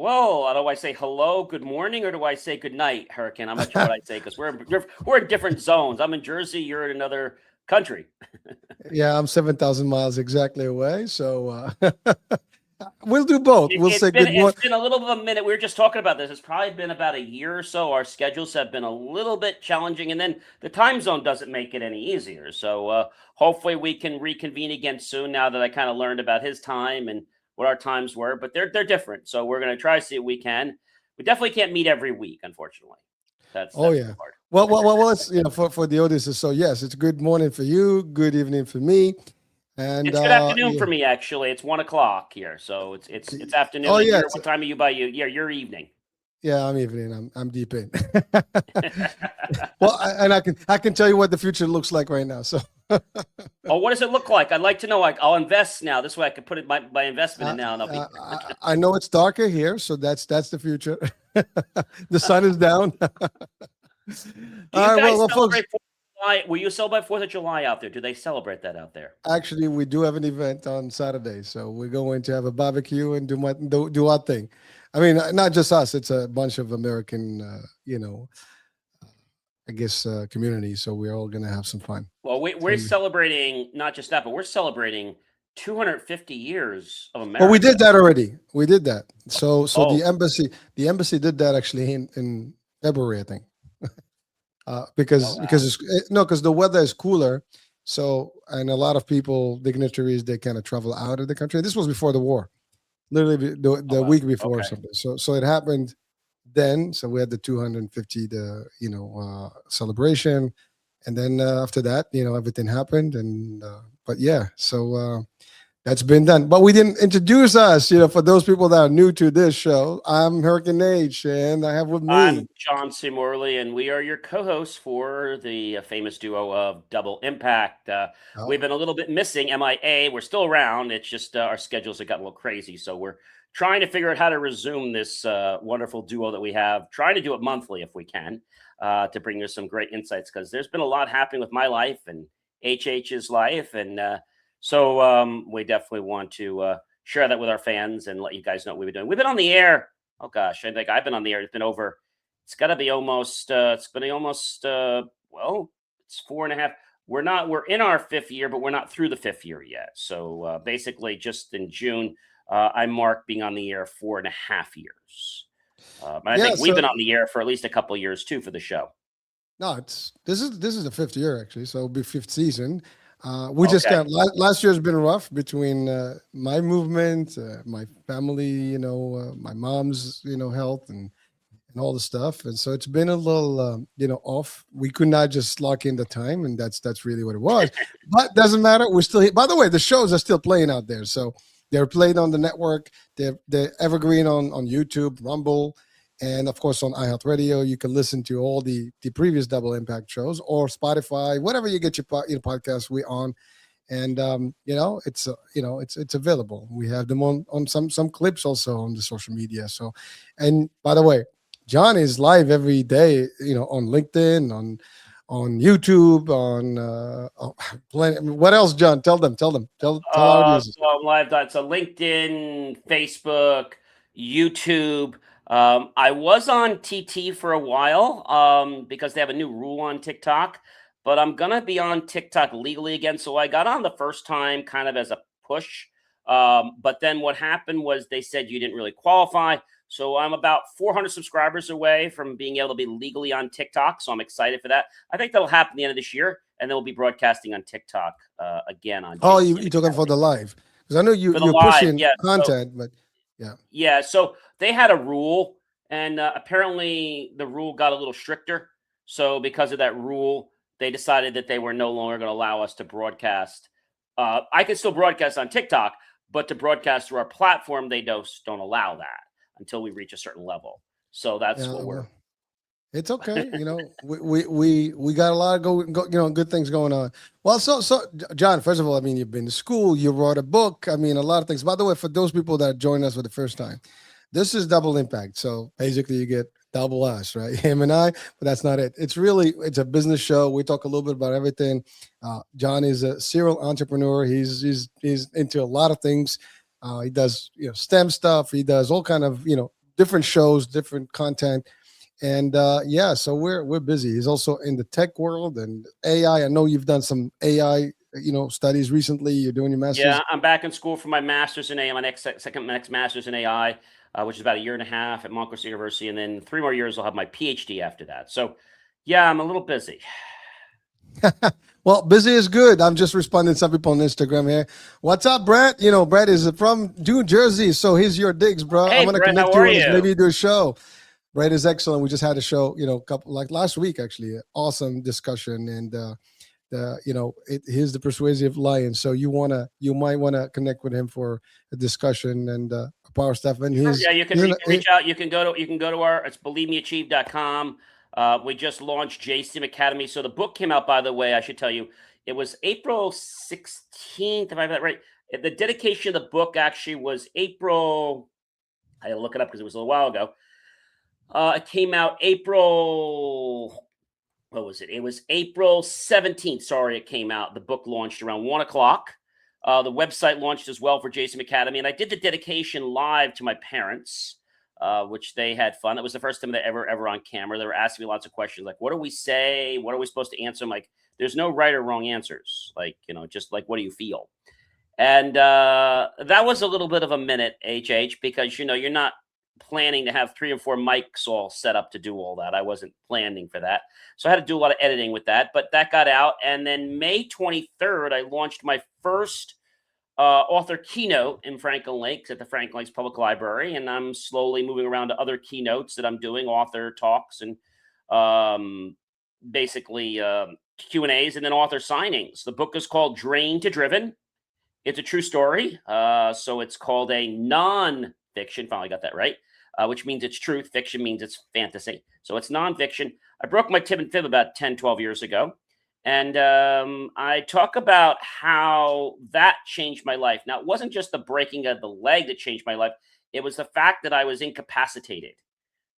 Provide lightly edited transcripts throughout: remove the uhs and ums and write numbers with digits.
Well, do I say hello, good morning, or do I say good night, Hurricane? I'm not sure what I say because we're in different zones. I'm in Jersey. You're in another country. Yeah, I'm 7,000 miles exactly away. So we'll do both. It, We'll it's say been good it's morning. been a little bit of a minute. We were just talking about this. It's probably been about a year or so. Our schedules have been a little bit challenging, and then the time zone doesn't make it any easier. So hopefully we can reconvene again soon. Now that I kind of learned about his time and what our times were, but they're different. So we're gonna try to see what we can. We definitely can't meet every week, unfortunately. Oh, That's the yeah. part. Well, it's, for the audiences. So, yes, it's good morning for you, good evening for me. And, It's good afternoon yeah. for me, actually. It's 1 o'clock here, so it's afternoon. Oh, And yeah. what time are you by you? Yeah, your evening. Yeah, I'm evening. I'm deep in. Well, and I can tell you what the future looks like right now. So, Oh, what does it look like? I'd like to know. I'll invest now. This way, I can put it my investment in uh, now, and I'll be. I know it's darker here, so that's the future. The sun is down. Do you All right, guys well, folks. celebrate 4th of July? Will you celebrate 4th of July out there? Do they celebrate that out there? Actually, we do have an event on Saturday, so we're going to have a barbecue and do our thing. I mean, not just us; it's a bunch of American, I guess, communities. So we're all going to have some fun. Well, So, we're celebrating not just that, but we're celebrating 250 years of well, we America. did that already. We did that. So Oh, the embassy did that actually in February, I think, oh because wow. no, because the weather is cooler. So, and a lot of people, dignitaries, they kind of travel out of the country. This was before the war, literally Oh the wow. week before or Okay. something. So it happened then. So we had the 250 celebration, and then after that, everything happened. And but yeah, so that's been done. But we didn't introduce us. For those people that are new to this show, I'm Hurricane H, and I have with I'm me. John C. Morley, and we are your co-hosts for the famous duo of Double Impact. We've Oh, been a little bit missing, MIA. We're still around. It's just our schedules have gotten a little crazy, so we're trying to figure out how to resume this wonderful duo that we have. Trying to do it monthly if we can, to bring you some great insights because there's been a lot happening with my life and HH's life, and so we definitely want to share that with our fans and let you guys know what we've been doing. We've been on the air. Oh gosh, I think I've been on the air. It's been over. It's got to be almost. It's been almost. Well, it's 4.5. We're not. We're in our fifth year, but we're not through the fifth year yet. So basically, just in June, I marked being on the air 4.5 years. And I yeah. think we've So been on the air for at least a couple of years too for the show. no, this is the fifth year actually. So it'll be fifth season. We just Okay. got last year's been rough between my movement, my family, my mom's, health and all the stuff. And so it's been a little, off. We could not just lock in the time, and that's really what it was. But doesn't matter. We're still here. By the way, the shows are still playing out there. So they're played on the network. They're evergreen on YouTube, Rumble, and of course on iHeartRadio. You can listen to all the previous Double Impact shows or Spotify, whatever you get your podcast. We on. And it's available. We have them on some clips also on the social media. So, and by the way, John is live every day, on LinkedIn, on YouTube, on plenty. What else, John? Tell our audience. So I'm live. So LinkedIn, Facebook, YouTube. I was on TT for a while because they have a new rule on TikTok, but I'm gonna be on TikTok legally again. So I got on the first time kind of as a push, but then what happened was they said you didn't really qualify. So I'm about 400 subscribers away from being able to be legally on TikTok. So I'm excited for that. I think that'll happen at the end of this year, and then we'll be broadcasting on TikTok again on Oh, June you 6th talking for the live? Because I know for the you're live. pushing Yeah. So content, but yeah. yeah. So they had a rule, and apparently the rule got a little stricter. So because of that rule, they decided that they were no longer going to allow us to broadcast. I can still broadcast on TikTok, but to broadcast through our platform, they don't allow that until we reach a certain level. So that's Yeah, what we're. well, it's okay. We got a lot of good things going on. Well, so John, first of all, I mean, you've been to school, you wrote a book. I mean, a lot of things. By the way, for those people that join us for the first time, this is Double Impact. So basically, you get double us, right? Him and I, but that's not it. It's a business show. We talk a little bit about everything. John is a serial entrepreneur. He's into a lot of things. He does STEM stuff. He does all kind of different shows, different content. And yeah, so we're busy. He's also in the tech world and AI. I know you've done some AI, studies recently. You're doing your Yeah, master's. I'm back in school for my master's in AI, my next master's in AI, which is about a year and a half at Montclair University, and then 3 more years I'll have my PhD after that. So, yeah, I'm a little busy. Well, busy is good. I'm just responding to some people on Instagram here. What's up, Brett? Brett is from New Jersey, so here's your digs, bro. I'm Hey, gonna Brett, how connect you are on this. you? Maybe you do a show. Brett is excellent. We just had a show, couple like last week actually. Awesome discussion, and he's the persuasive lion. So you might wanna connect with him for a discussion and power stuff. And Sure. Yeah, he's you can reach out. You can go to our it's believemeachieve.com. We just launched JCM Academy. So the book came out, by the way, I should tell you, it was April 16th, if I have that right. The dedication of the book actually was April. I had to look it up because it was a little while ago. It came out April. What was it? It was April 17th. Sorry, it came out. The book launched around 1 o'clock. The website launched as well for Jason Academy. And I did the dedication live to my parents, which they had fun. It was the first time they ever on camera. They were asking me lots of questions like, what do we say? What are we supposed to answer? I'm like, there's no right or wrong answers. Like, just like, what do you feel? And that was a little bit of a minute, HH, because, you're not planning to have 3 or 4 mics all set up to do all that. I wasn't planning for that. So I had to do a lot of editing with that, but that got out. And then May 23rd, I launched my first author keynote in Franklin Lakes at the Franklin Lakes Public Library. And I'm slowly moving around to other keynotes that I'm doing, author talks and basically Q&As and then author signings. The book is called Drain to Driven. It's a true story. So it's called a non-fiction. Finally got that right. Which means it's truth. Fiction means it's fantasy. So it's nonfiction. I broke my tib and fib about 10, 12 years ago. And I talk about how that changed my life. Now, it wasn't just the breaking of the leg that changed my life. It was the fact that I was incapacitated.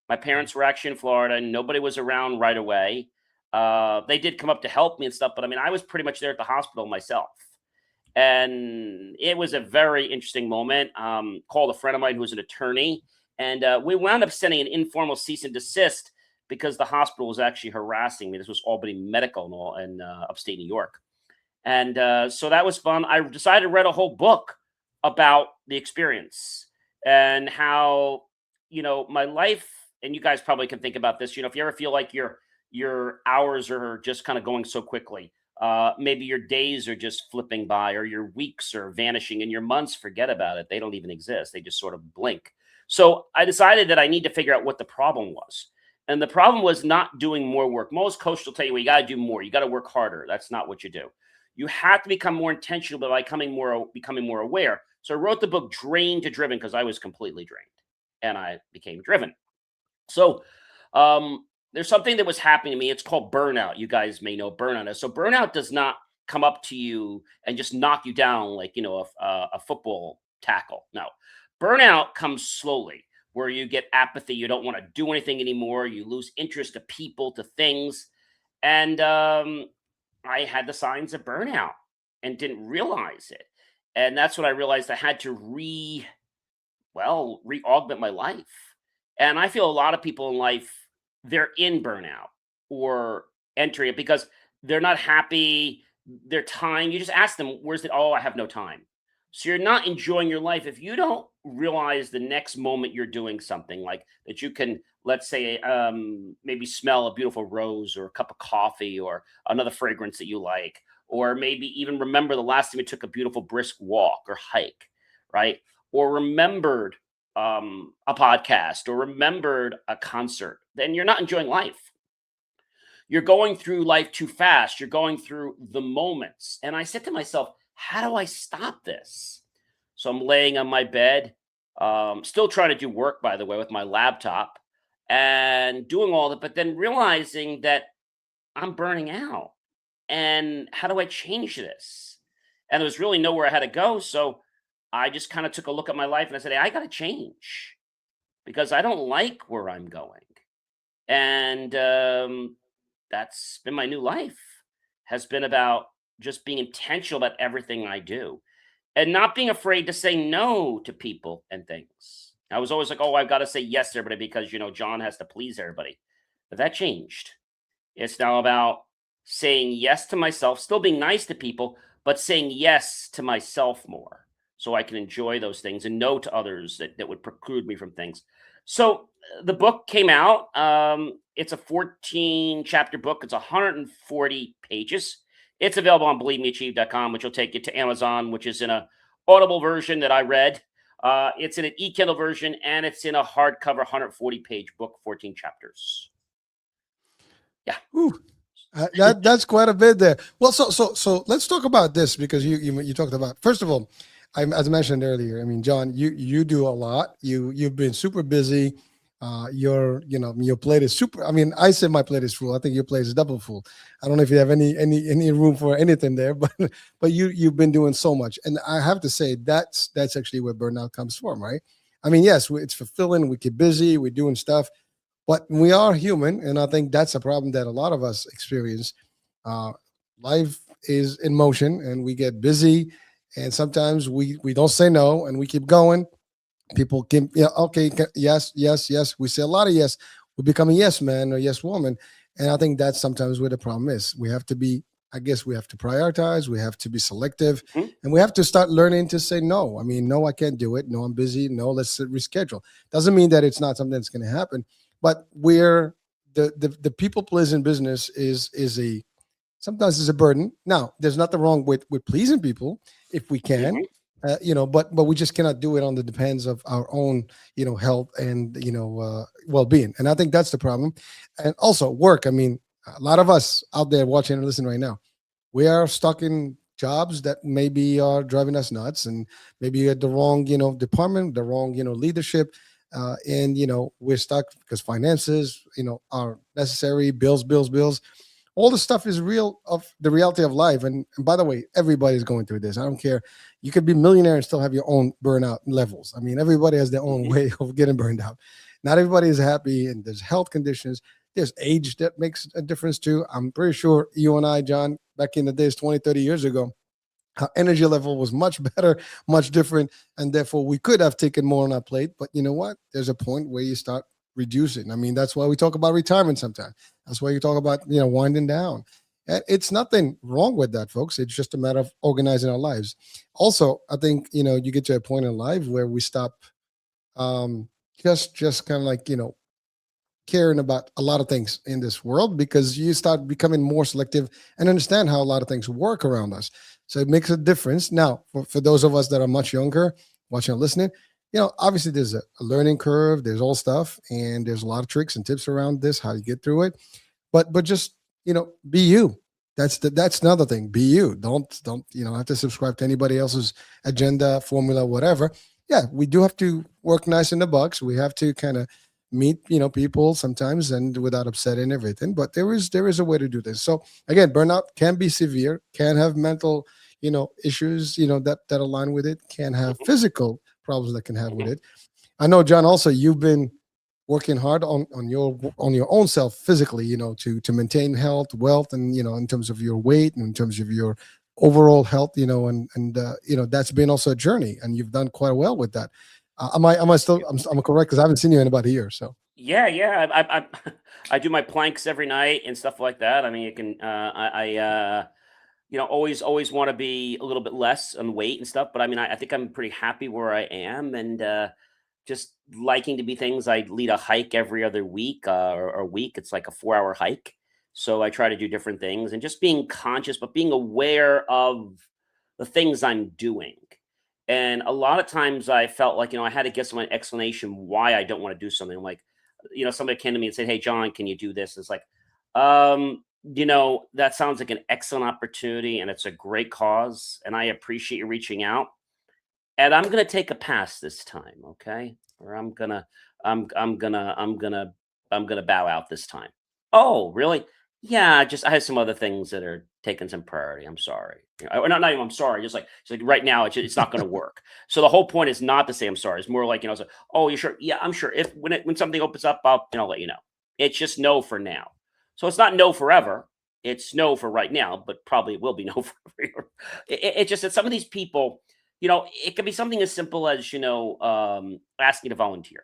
My parents were actually in Florida and nobody was around right away. They did come up to help me and stuff. But I mean, I was pretty much there at the hospital myself. And it was a very interesting moment. Called a friend of mine who was an attorney. And we wound up sending an informal cease and desist because the hospital was actually harassing me. This was Albany Medical in upstate New York. And so that was fun. I decided to write a whole book about the experience and how, my life, and you guys probably can think about this, if you ever feel like your hours are just kind of going so quickly, maybe your days are just flipping by or your weeks are vanishing and your months, forget about it. They don't even exist. They just sort of blink. So I decided that I need to figure out what the problem was. And the problem was not doing more work. Most coaches will tell you, well, you got to do more. You got to work harder. That's not what you do. You have to become more intentional by becoming more aware. So I wrote the book Drain to Driven because I was completely drained and I became driven. So there's something that was happening to me. It's called burnout. You guys may know burnout. So burnout does not come up to you and just knock you down like, a football tackle. No, burnout comes slowly where you get apathy. You don't want to do anything anymore. You lose interest to people, to things. And I had the signs of burnout and didn't realize it. And that's when I realized I had to re-augment my life. And I feel a lot of people in life, they're in burnout or entering it because they're not happy. Their time, you just ask them, where's it? Oh, I have no time. So you're not enjoying your life. If you don't realize the next moment you're doing something like that, you can, let's say, maybe smell a beautiful rose or a cup of coffee or another fragrance that you like, or maybe even remember the last time you took a beautiful brisk walk or hike, right? Or remembered a podcast or remembered a concert, then you're not enjoying life. You're going through life too fast. You're going through the moments. And I said to myself, how do I stop this? So I'm laying on my bed, still trying to do work, by the way, with my laptop and doing all that, but then realizing that I'm burning out. And how do I change this? And there was really nowhere I had to go. So I just kind of took a look at my life and I said, hey, I got to change because I don't like where I'm going. And that's been my new life, has been about just being intentional about everything I do and not being afraid to say no to people and things. I was always like, oh, I've got to say yes to everybody because, John has to please everybody. But that changed. It's now about saying yes to myself, still being nice to people, but saying yes to myself more so I can enjoy those things and no to others that would preclude me from things. So the book came out. It's a 14 chapter book, it's 140 pages. It's available on believemeachieve.com, which will take you to Amazon, which is in a audible version that I read. It's in an e-Kindle version, and it's in a hardcover 140 page book, 14 chapters. Yeah. Whew. That's quite a bit there. Well, so let's talk about this because you talked about, first of all, as I mentioned earlier. I mean, John, you do a lot. You've been super busy. Your plate is super. I mean, I say my plate is full. I think your plate is double full. I don't know if you have any room for anything there, but you've been doing so much, and I have to say that's actually where burnout comes from, right? I mean, yes, it's fulfilling. We get busy. We're doing stuff, but we are human, and I think that's a problem that a lot of us experience. Uh, Life is in motion, and we get busy, and sometimes we don't say no, and we keep going. People can, yeah, okay, yes, yes, yes. We say a lot of yes. We become a yes man or yes woman, and I think that's sometimes where the problem is. We have to be, I guess, we have to prioritize. We have to be selective, Mhm. and we have to start learning to say no. I mean, no, I can't do it. No, I'm busy. No, let's reschedule. Doesn't mean that it's not something that's going to happen, but we're the people pleasing business is a sometimes it's a burden. Now, there's nothing wrong with pleasing people if we can, Mhm. but we just cannot do it on the depends of our own, health and well-being. And I think that's the problem. And also work. I mean, a lot of us out there watching and listening right now, we are stuck in jobs that maybe are driving us nuts, and maybe at the wrong, department, the wrong, leadership. And we're stuck because finances, are necessary, bills, all the stuff is real of the reality of life. And by the way, everybody's going through this. I don't care. You could be a millionaire and still have your own burnout levels. I mean, everybody has their own Mhm. way of getting burned out. Not everybody is happy, and there's health conditions. There's age that makes a difference too. I'm pretty sure you and I, John, back in the days, 20, 30 years ago, our energy level was much better, much different, and therefore we could have taken more on our plate. But you know what? There's a point where you start reducing. I mean, that's why we talk about retirement sometimes. That's why you talk about winding down. And it's nothing wrong with that, folks. It's just a matter of organizing our lives. Also, I think you get to a point in life where we stop um, just kind of like caring about a lot of things in this world because you start becoming more selective and understand how a lot of things work around us. So it makes a difference. Now, for those of us that are much younger, watching and listening, obviously there's a learning curve, there's all stuff, and there's a lot of tricks and tips around this, how you get through it. But just be you. That's another thing. Be you. Don't have to subscribe to anybody else's agenda, formula, whatever. Yeah, we do have to work nice in the box. We have to kind of meet people sometimes and without upsetting everything. But there is a way to do this. So again, burnout can be severe, can have mental issues that align with it, can have Mhm. physical problems that can have with Mhm. it. I know, John, also you've been working hard on your own self physically, to maintain health, wealth, and in terms of your weight and in terms of your overall health, and that's been also a journey, and you've done quite well with that. Am I still I'm correct because I haven't seen you in about a year, so. Yeah, yeah. I do my planks every night and stuff like that. I mean, you can. Always want to be a little bit less on weight and stuff. But I mean, I think I'm pretty happy where I am, and just liking to be things. I lead a hike every other week or week. It's like a 4 hour hike. So I try to do different things and just being conscious, but being aware of the things I'm doing. And a lot of times I felt like, I had to give someone an explanation why I don't want to do something. Like, somebody came to me and said, "Hey, John, can you do this?" It's like, that sounds like an excellent opportunity and it's a great cause. And I appreciate you reaching out. And I'm gonna take a pass this time, okay? Or I'm gonna bow out this time. Oh, really? Yeah, just I have some other things that are taking some priority. I'm sorry. Or not even I'm sorry. Just like right now, it's not gonna work. So the whole point is not to say I'm sorry. It's more like it's like, oh, you sure? Yeah, I'm sure. If when something opens up, I'll let you know. It's just no for now. So it's not no forever. It's no for right now, but probably it will be no forever. It just that some of these people it can be something as simple as, asking to volunteer.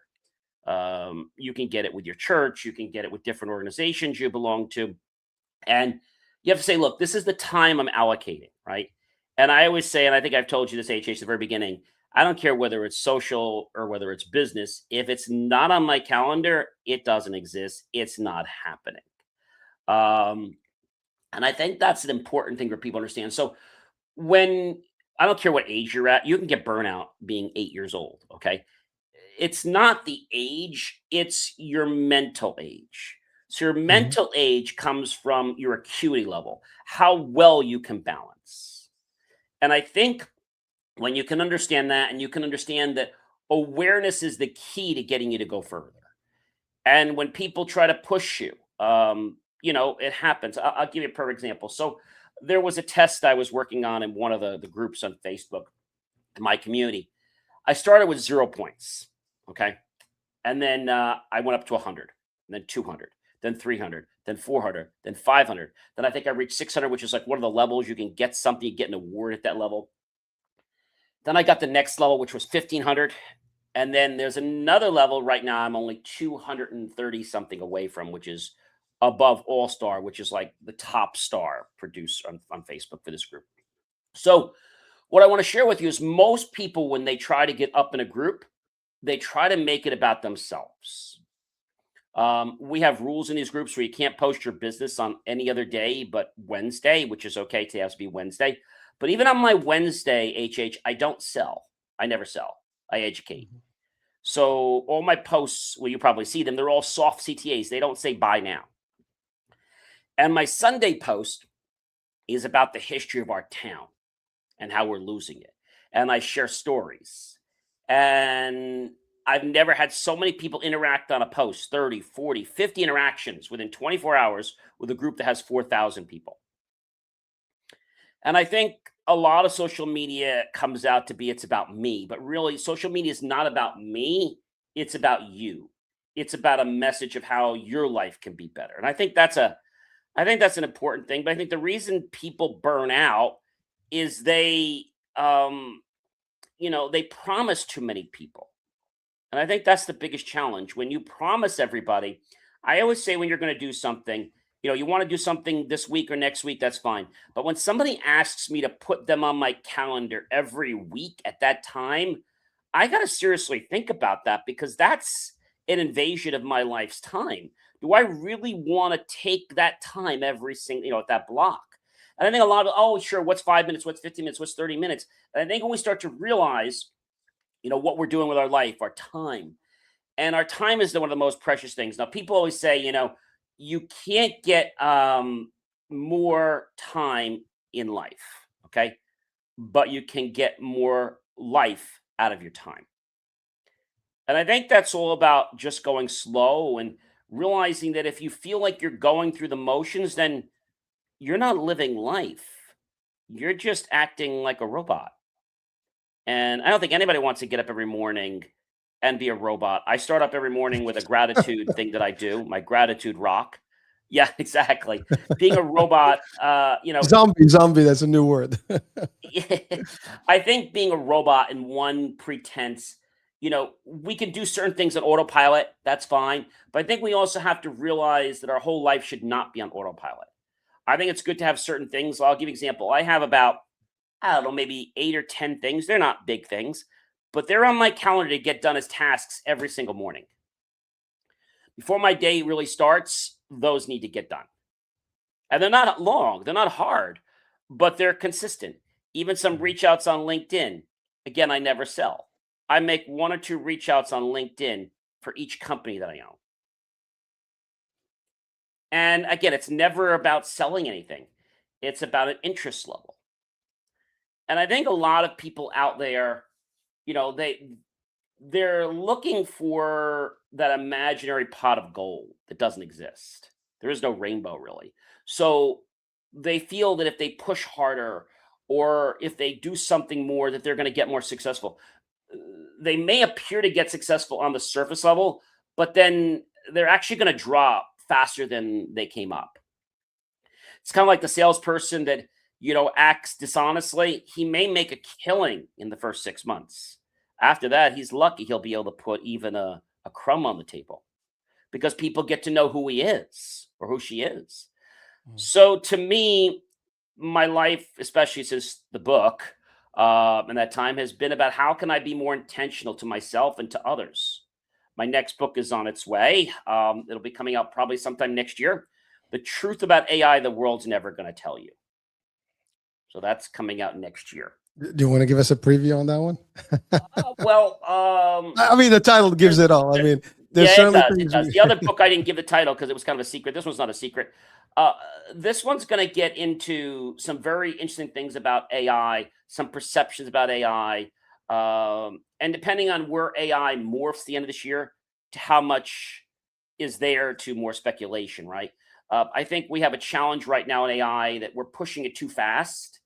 You can get it with your church, you can get it with different organizations you belong to. And you have to say, look, this is the time I'm allocating, right? And I always say, and I think I've told you this, HH, at the very beginning, I don't care whether it's social or whether it's business. If it's not on my calendar, it doesn't exist. It's not happening. Um, and I think that's an important thing for people to understand. So when I don't care what age you're at, you can get burnout being 8 years old. Okay. It's not the age, it's your mental age. So your Mhm. mental age comes from your acuity level, how well you can balance. And I think when you can understand that and you can understand that awareness is the key to getting you to go further. And when people try to push you, it happens. I'll give you a perfect example. So there was a test I was working on in one of the groups on Facebook in my community. I started with 0 points. Okay. And then I went up to 100, and then 200, then 300, then 400, then 500. Then I think I reached 600, which is like one of the levels you can get something, you get an award at that level. Then I got the next level, which was 1500. And then there's another level right now I'm only 230 something away from, which is above All Star, which is like the top star producer on Facebook for this group. So, what I want to share with you is most people, when they try to get up in a group, they try to make it about themselves. We have rules in these groups where you can't post your business on any other day but Wednesday, which is okay. Today has to be Wednesday. But even on my Wednesday, I don't sell. I never sell. I educate. Mhm. So all my posts, well, you probably see them, they're all soft CTAs. They don't say buy now. And my Sunday post is about the history of our town and how we're losing it. And I share stories. And I've never had so many people interact on a post 30, 40, 50 interactions within 24 hours with a group that has 4,000 people. And I think a lot of social media comes out to be it's about me, but really, social media is not about me, it's about you. It's about a message of how your life can be better. And I think that's an important thing. But I think the reason people burn out is they promise too many people. And I think that's the biggest challenge. When you promise everybody, I always say when you're going to do something, you want to do something this week or next week, that's fine. But when somebody asks me to put them on my calendar every week at that time, I got to seriously think about that because that's an invasion of my life's time. Do I really want to take that time every single, at that block? And I think a lot of, oh, sure, what's 5 minutes, what's 15 minutes, what's 30 minutes? And I think when we start to realize, what we're doing with our life, our time, and our time is one of the most precious things. Now, people always say, you can't get more time in life, okay? But you can get more life out of your time. And I think that's all about just going slow and realizing that if you feel like you're going through the motions, then you're not living life. You're just acting like a robot. And I don't think anybody wants to get up every morning and be a robot. I start up every morning with a gratitude thing that I do, my gratitude rock. Yeah, exactly. Being a robot, Zombie. That's a new word. I think being a robot in one pretense, we can do certain things on autopilot. That's fine. But I think we also have to realize that our whole life should not be on autopilot. I think it's good to have certain things. I'll give you an example. I have about, I don't know, maybe 8 or 10 things. They're not big things, but they're on my calendar to get done as tasks every single morning. Before my day really starts, those need to get done. And they're not long, they're not hard, but they're consistent. Even some reach outs on LinkedIn. Again, I never sell. I make 1 or 2 reach outs on LinkedIn for each company that I own. And again, it's never about selling anything, it's about an interest level. And I think a lot of people out there, you know, they they're looking for that imaginary pot of gold that doesn't exist. There is no rainbow really. So they feel that if they push harder or if they do something more that they're going to get more successful. Uh, They may appear to get successful on the surface level, but then they're actually going to drop faster than they came up. It's kind of like the salesperson that acts dishonestly, he may make a killing in the first 6 months. After that, he's lucky he'll be able to put even a crumb on the table because people get to know who he is or who she is. Mm. So to me, my life, especially since the book and that time, has been about how can I be more intentional to myself and to others. My next book is on its way. It'll be coming out probably sometime next year. The truth about AI, the world's never going to tell you. So that's coming out next year. Do you want to give us a preview on that one? Well, I mean, the title gives it all. I mean, there's yeah, it certainly does. It things. does. The other book I didn't give the title because it was kind of a secret. This one's not a secret. Uh, this one's going to get into some very interesting things about AI, some perceptions about AI, and depending on where AI morphs the end of this year, to how much is there to more speculation. Right. I think we have a challenge right now in AI that we're pushing it too fast,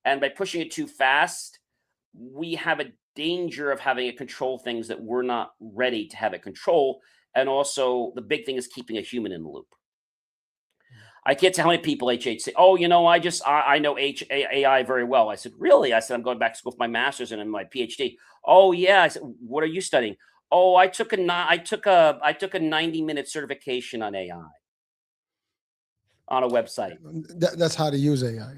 and by pushing it too fast, we have a danger of having it control things that we're not ready to have it control. And also, the big thing is keeping a human in the loop. I can't tell how many people HH say, "Oh, I know AI very well." I said, "Really?" I said, "I'm going back to school for my master's and my PhD." "Oh, yeah." I said, "What are you studying?" "Oh, I took a 90-minute certification on AI on a website." That's how to use AI,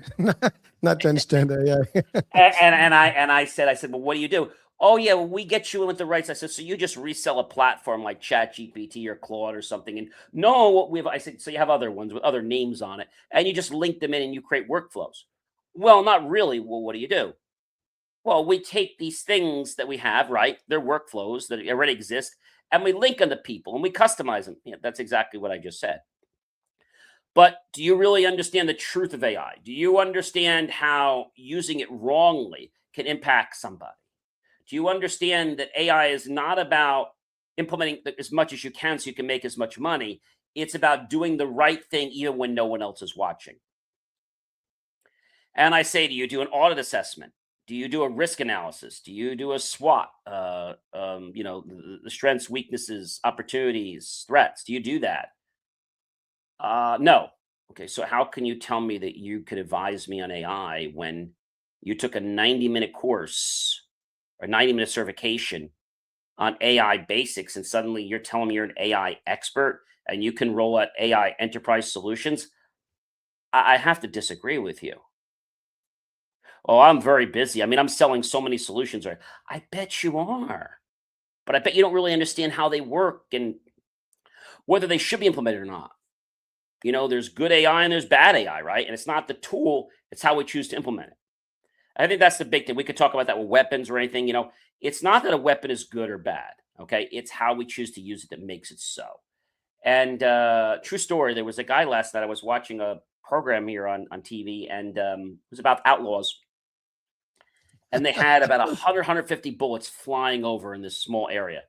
not to understand AI. And I said, "Well, what do you do?" "Oh, yeah, well, we get you in with the rights." I said, "So you just resell a platform like ChatGPT or Claude or something?" And no, I said, "So you have other ones with other names on it, and you just link them in and you create workflows." "Well, not really." "Well, what do you do?" "Well, we take these things that we have, right? They're workflows that already exist, and we link them to people and we customize them." Yeah, that's exactly what I just said. But do you really understand the truth of AI? Do you understand how using it wrongly can impact somebody? Do you understand that AI is not about implementing as much as you can so you can make as much money? It's about doing the right thing even when no one else is watching. And I say, do you do an audit assessment? Do you do a risk analysis? Do you do a SWOT? The strengths, weaknesses, opportunities, threats. Do you do that? No. Okay, so how can you tell me that you could advise me on AI when you took a 90-minute course or 90-minute certification on AI basics and suddenly you're telling me you're an AI expert and you can roll out AI enterprise solutions? I have to disagree with you. "Oh, I'm very busy. I mean, I'm selling so many solutions." Right? I bet you are. But I bet you don't really understand how they work and whether they should be implemented or not. There's good AI and there's bad AI, right? And it's not the tool, it's how we choose to implement it. I think that's the big thing. We could talk about that with weapons or anything. It's not that a weapon is good or bad. Okay. It's how we choose to use it that makes it so. And true story, there was a guy last night. I was watching a program here on TV, and it was about outlaws. And they had about 150 bullets flying over in this small area.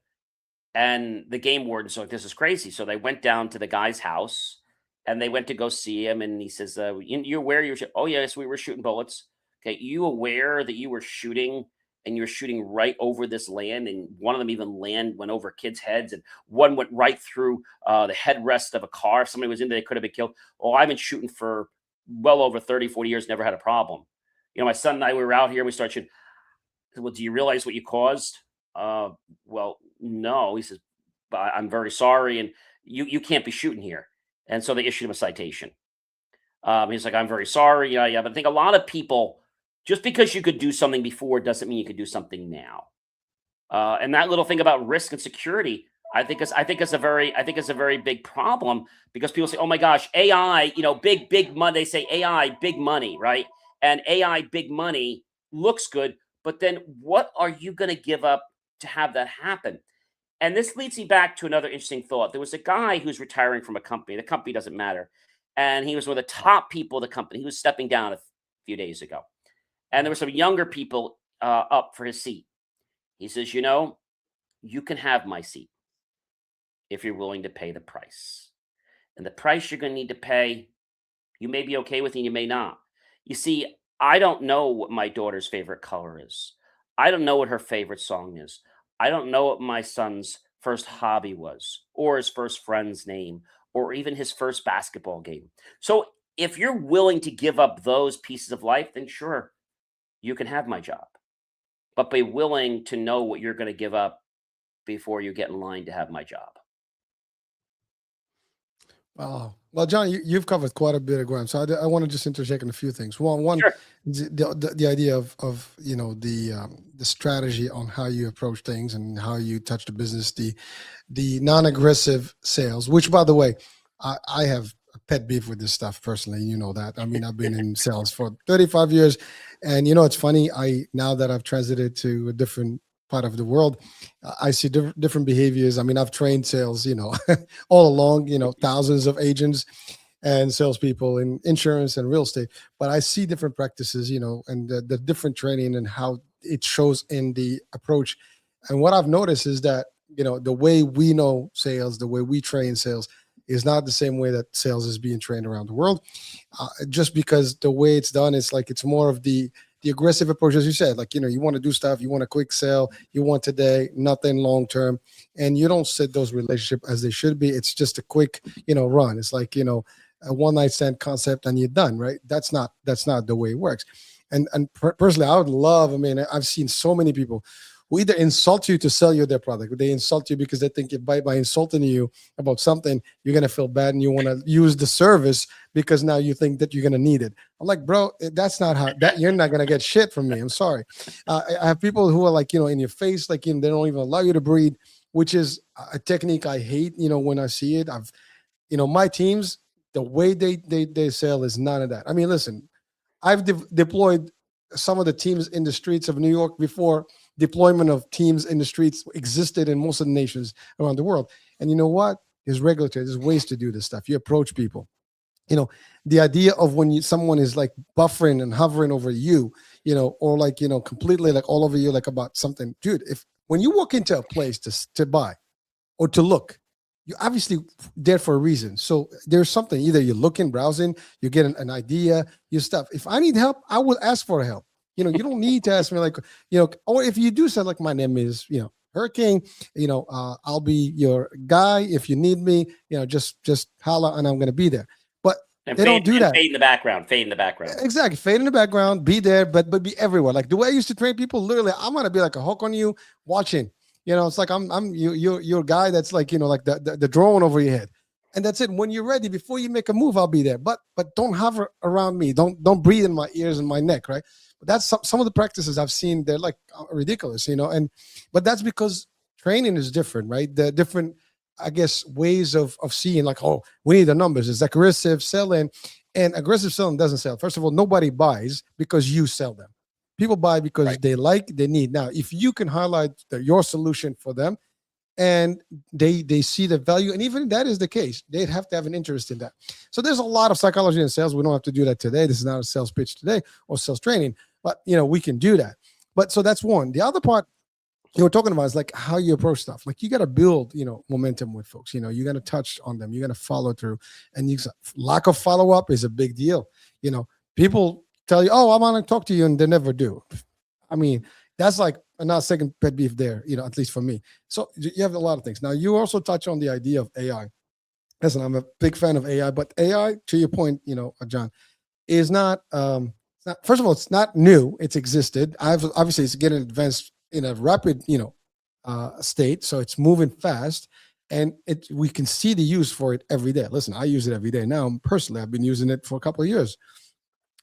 And the game warden's like, "This is crazy." So they went down to the guy's house and they went to go see him. And he says, "You aware you were "Oh, yes, we were shooting bullets." "Okay. You aware that you were shooting and you're shooting right over this land? And one of them even went over kids' heads, and one went right through the headrest of a car. If somebody was in there, they could have been killed." "Oh, I've been shooting for well over 30, 40 years, never had a problem. My son and I, we were out here, we started shooting." I said, "Well, do you realize what you caused?" Well, no." He says, "But I'm very sorry, and you can't be shooting here." And so they issued him a citation. He's like, "I'm very sorry." Yeah, yeah. But I think a lot of people, just because you could do something before doesn't mean you could do something now. And that little thing about risk and security, I think is a very big problem because people say, "Oh my gosh, AI, big money." They say AI, big money, right? And AI, big money looks good, but then what are you going to give up to have that happen? And this leads me back to another interesting thought. There was a guy who's retiring from a company. The company doesn't matter, and he was one of the top people of the company. He was stepping down a few days ago, and there were some younger people up for his seat. He says, "You can have my seat if you're willing to pay the price. And the price you're going to need to pay, you may be okay with and you may not." You see, I don't know what my daughter's favorite color is. I don't know what her favorite song is. I don't know what my son's first hobby was, or his first friend's name, or even his first basketball game. So if you're willing to give up those pieces of life, then sure, you can have my job. But be willing to know what you're going to give up before you get in line to have my job. Oh, well, John, you've covered quite a bit of ground, so I want to just interject in a few things. One, Sure. the idea of the strategy on how you approach things and how you touch the business, the non-aggressive sales, which, by the way, I have a pet beef with this stuff personally. You know that. I mean, I've been in sales for 35 years, and it's funny. Now that I've transited to a different part of the world, I see different behaviors. I mean, I've trained sales, all along, thousands of agents and salespeople in insurance and real estate, but I see different practices, and the different training and how it shows in the approach. And what I've noticed is that, the way we know sales, the way we train sales is not the same way that sales is being trained around the world. Just because the way it's done, it's more of the aggressive approach, as you said, you want to do stuff, you want a quick sell, you want today, nothing long term, and you don't set those relationships as they should be. It's just a quick, run. It's like, a one night stand concept and you're done, right? That's not the way it works. And personally, I would love. I mean, I've seen so many people who either insult you to sell you their product. They insult you because they think by insulting you about something, you're going to feel bad and you want to use the service because now you think that you're going to need it. I'm like, bro, that's not how that you're not going to get shit from me. I'm sorry. I have people who are in your face, they don't even allow you to breathe, which is a technique I hate, when I see it. My teams, the way they sell is none of that. I mean, listen, I've deployed some of the teams in the streets of New York before deployment of teams in the streets existed in most of the nations around the world. And you know what? There's ways to do this stuff. You approach people. The idea of when someone is buffering and hovering over you, or completely all over you, about something, dude. When you walk into a place to buy or to look, you're obviously there for a reason. So there's something, either you're looking, browsing, you get an idea, your stuff. If I need help, I will ask for help. You don't need to ask me or if you do say my name is, Hurricane, I'll be your guy. If you need me, just holla and I'm going to be there. But they don't do that. Fade in the background, Exactly. Fade in the background, be there, but be everywhere. The way I used to train people, literally, I'm going to be like a hook on you watching. It's like you're a guy that's the drone over your head, and that's it. When you're ready, before you make a move, I'll be there. But don't hover around me. Don't breathe in my ears and my neck, right? But that's some of the practices I've seen. They're ridiculous, but that's because training is different, right? The different, I guess, ways of seeing we need the numbers. It's aggressive selling, and aggressive selling doesn't sell. First of all, nobody buys because you sell them. People buy because they need. Now, if you can highlight your solution for them and they see the value, and even if that is the case, they'd have to have an interest in that. So there's a lot of psychology in sales. We don't have to do that today. This is not a sales pitch today or sales training, but we can do that. But so that's one. The other part you were talking about is how you approach stuff. You got to build, momentum with folks. You got to touch on them. You got to follow through, and lack of follow up is a big deal. People tell you, oh, I want to talk to you, and they never do. I mean, that's another second pet beef there, at least for me. So you have a lot of things. Now, you also touch on the idea of AI. Listen, I'm a big fan of AI, but AI, to your point, John, is not, first of all, it's not new. It's existed. Obviously, it's getting advanced in a rapid, state. So it's moving fast. And we can see the use for it every day. Listen, I use it every day now. Personally, I've been using it for a couple of years.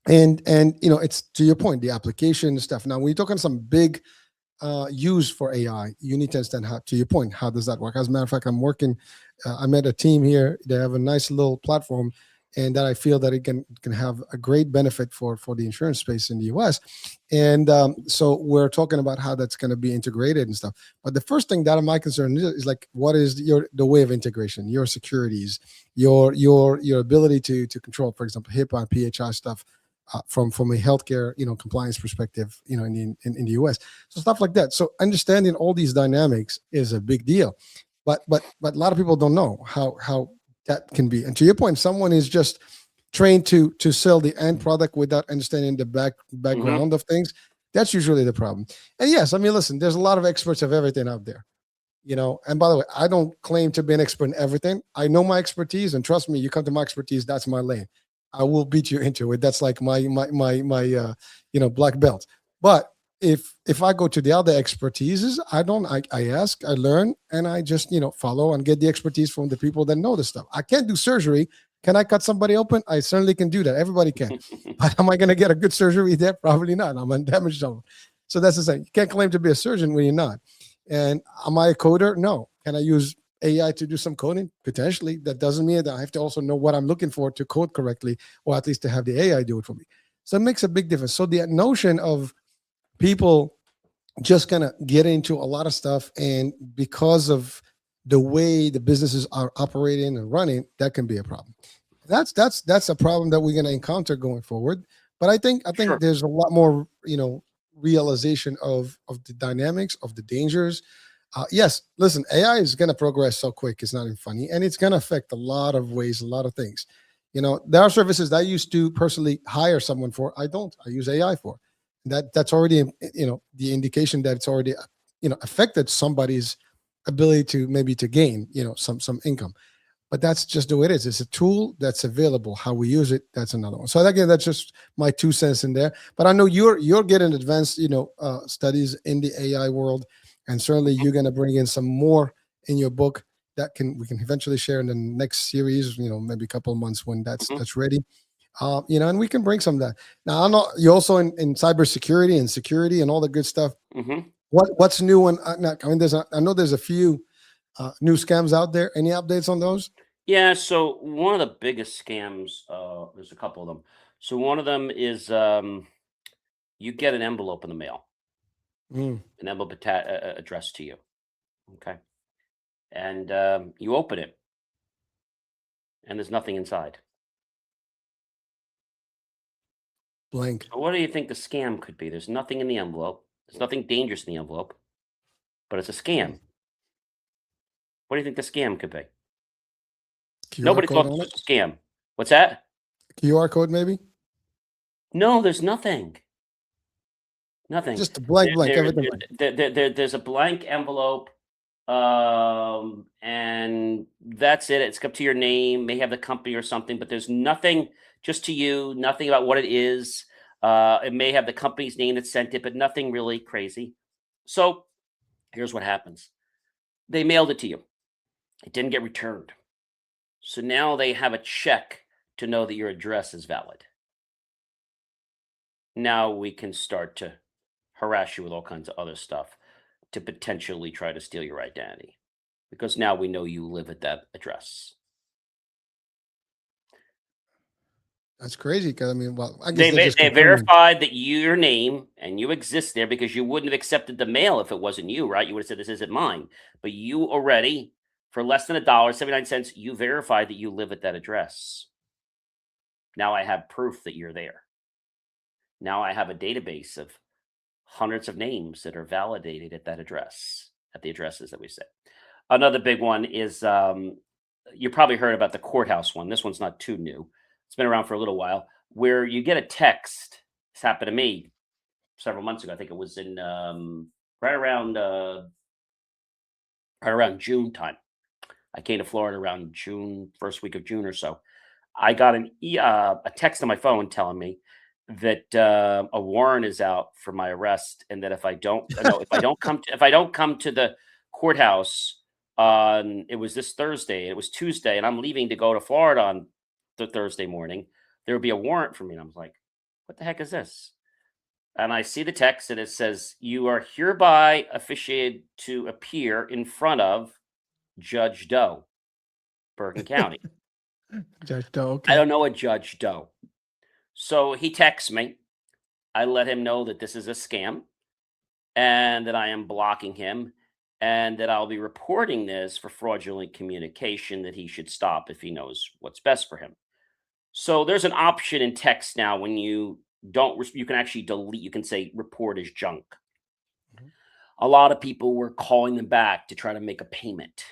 And it's to your point, the application stuff. Now, when you're talking some big use for AI, you need to understand how, to your point, how does that work? As a matter of fact, I met a team here. They have a nice little platform, and that I feel that it can have a great benefit for the insurance space in the US. And so we're talking about how that's going to be integrated and stuff. But the first thing that my concern is what is the way of integration, your securities, your ability to control, for example, HIPAA and PHI stuff. From a healthcare, compliance perspective, in the US, so stuff like that. So understanding all these dynamics is a big deal, but a lot of people don't know how that can be. And to your point, someone is just trained to sell the end product without understanding the background of things. That's usually the problem. And yes, I mean, listen, there's a lot of experts of everything out there, And by the way, I don't claim to be an expert in everything. I know my expertise, and trust me, you come to my expertise, that's my lane. I will beat you into it. That's like my black belt. But if I go to the other expertises, I don't. I ask, I learn, and I just follow and get the expertise from the people that know the stuff. I can't do surgery. Can I cut somebody open? I certainly can do that. Everybody can. But am I going to get a good surgery there? Probably not. I'm a damaged zone. So that's the thing. You can't claim to be a surgeon when you're not. And am I a coder? No. Can I use AI to do some coding? Potentially. That doesn't mean that I have to also know what I'm looking for to code correctly, or at least to have the AI do it for me. So it makes a big difference. So the notion of people just kind of get into a lot of stuff, and because of the way the businesses are operating and running, that can be a problem. That's a problem that we're going to encounter going forward. But I think Sure. there's a lot more realization of the dynamics, of the dangers. Yes, listen, AI is going to progress so quick, it's not even funny, and it's going to affect a lot of ways, a lot of things. There are services that I used to personally hire someone for. I don't. I use AI for. That's already the indication that it's already affected somebody's ability to maybe to gain some income. But that's just the way it is. It's a tool that's available. How we use it, that's another one. So again, that's just my 2 cents in there. But I know you're getting advanced studies in the AI world, and certainly you're going to bring in some more in your book that we can eventually share in the next series. Maybe a couple of months when Mhm, that's ready. And we can bring some of that. Now, I know you're also in cybersecurity and security and all the good stuff. mhm. What's new? I mean, I know there's a few new scams out there. Any updates on those? Yeah, so one of the biggest scams, there's a couple of them. So one of them is you get an envelope in the mail, Mm, an envelope addressed to you. Okay. And you open it and there's nothing inside. blank. So what do you think the scam could be? There's nothing in the envelope. There's nothing dangerous in the envelope, but it's a Mm. scam. What do you think the scam could be? QR Nobody code thought on this it. was a scam. What's that? QR code maybe. No, there's nothing. Nothing. Just a blank, blank. There, Everything blank. there's a blank envelope, and that's it. It's up to your name, may have the company or something, but there's nothing just to you, nothing about what it is. It may have the company's name that sent it, but nothing really crazy. So here's what happens. They mailed it to you. It didn't get returned. So now they have a check to know that your address is valid. Now we can start to harass you with all kinds of other stuff to potentially try to steal your identity because now we know you live at that address. That's crazy. Because I mean, well, I guess they're just They confirming. verified that your name and you exist there because you wouldn't have accepted the mail if it wasn't you, right? You would have said this isn't mine. But you already, for less than $1.79, you verified that you live at that address. Now I have proof that you're there. Now I have a database of hundreds of names that are validated at that address, at the addresses that we say. Another big one is you probably heard about the courthouse one. This one's not too new. It's been around for a little while, where you get a text. This happened to me several months ago. I think it was in right around uh, right around June time. I came to Florida around June, first week of June or so. I got a text on my phone telling me that a warrant is out for my arrest, and that if I don't, no, if I don't come to the courthouse on it was this Thursday, it was Tuesday, and I'm leaving to go to Florida on the Thursday morning, there would be a warrant for me. And I was like, "What the heck is this?" And I see the text, and it says, "You are hereby officiated to appear in front of Judge Doe, Bergen County." Judge Doe. I Okay. don't know a Judge Doe. So he texts me. I let him know that this is a scam and that I am blocking him and that I'll be reporting this for fraudulent communication that he should stop if he knows what's best for him. So there's an option in text now when you don't, you can actually delete, you can say report as junk. Mhm. A lot of people were calling them back to try to make a payment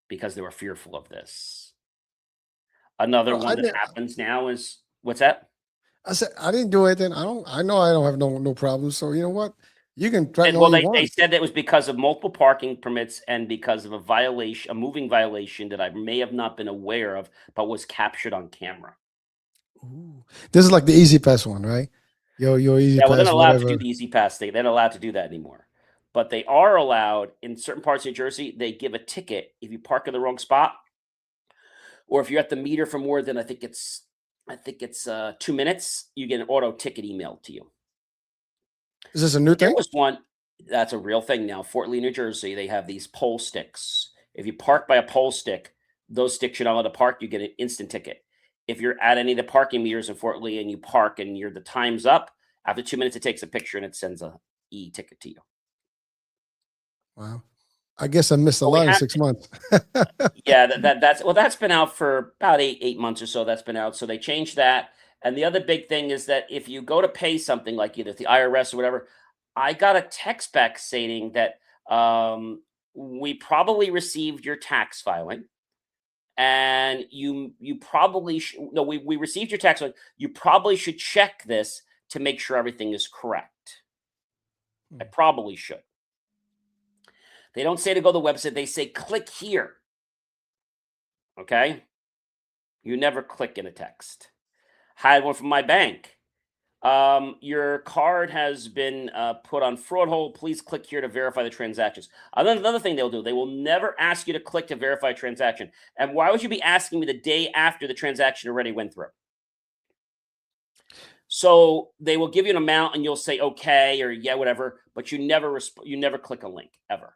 because they were fearful of this. Another Well, one that happens now is what's that? I said I didn't do anything. I don't. I know I don't have no problems. So you know what? You can threaten And all well, you they want. said that was because of multiple parking permits and because of a violation, a moving violation that I may have not been aware of, but was captured on camera. Ooh. This is like the Easy Pass one, right? Your Easy Yeah, well, they're Pass, not allowed to do whatever. the Easy Pass thing. They're not allowed to do that anymore. But they are allowed in certain parts of New Jersey. They give a ticket if you park in the wrong spot, or if you're at the meter for more than I think it's 2 minutes. You get an auto ticket emailed to you. Is this a new There thing? was one that's a real thing now. Fort Lee, New Jersey. They have these pole sticks. If you park by a pole stick, those sticks you're not allowed to park. You get an instant ticket. If you're at any of the parking meters in Fort Lee and you park and the time's up, after 2 minutes, it takes a picture and it sends a e-ticket to you. Wow. I guess I missed a Well, we lot in have 6 months. yeah, that's been out for about 8 months or so. That's been out. So they changed that. And the other big thing is that if you go to pay something like either the IRS or whatever, I got a text back stating that we probably received your tax filing, and you probably no, we received your tax filing. You probably should check this to make sure everything is correct. I probably should. They don't say to go to the website. They say click here. Okay. You never click in a text. Had one from my bank. Your card has been put on fraud hold. Please click here to verify the transactions. Another thing they'll do, they will never ask you to click to verify a transaction. And why would you be asking me the day after the transaction already went through? So they will give you an amount and you'll say okay or yeah, whatever, but you never click a link ever.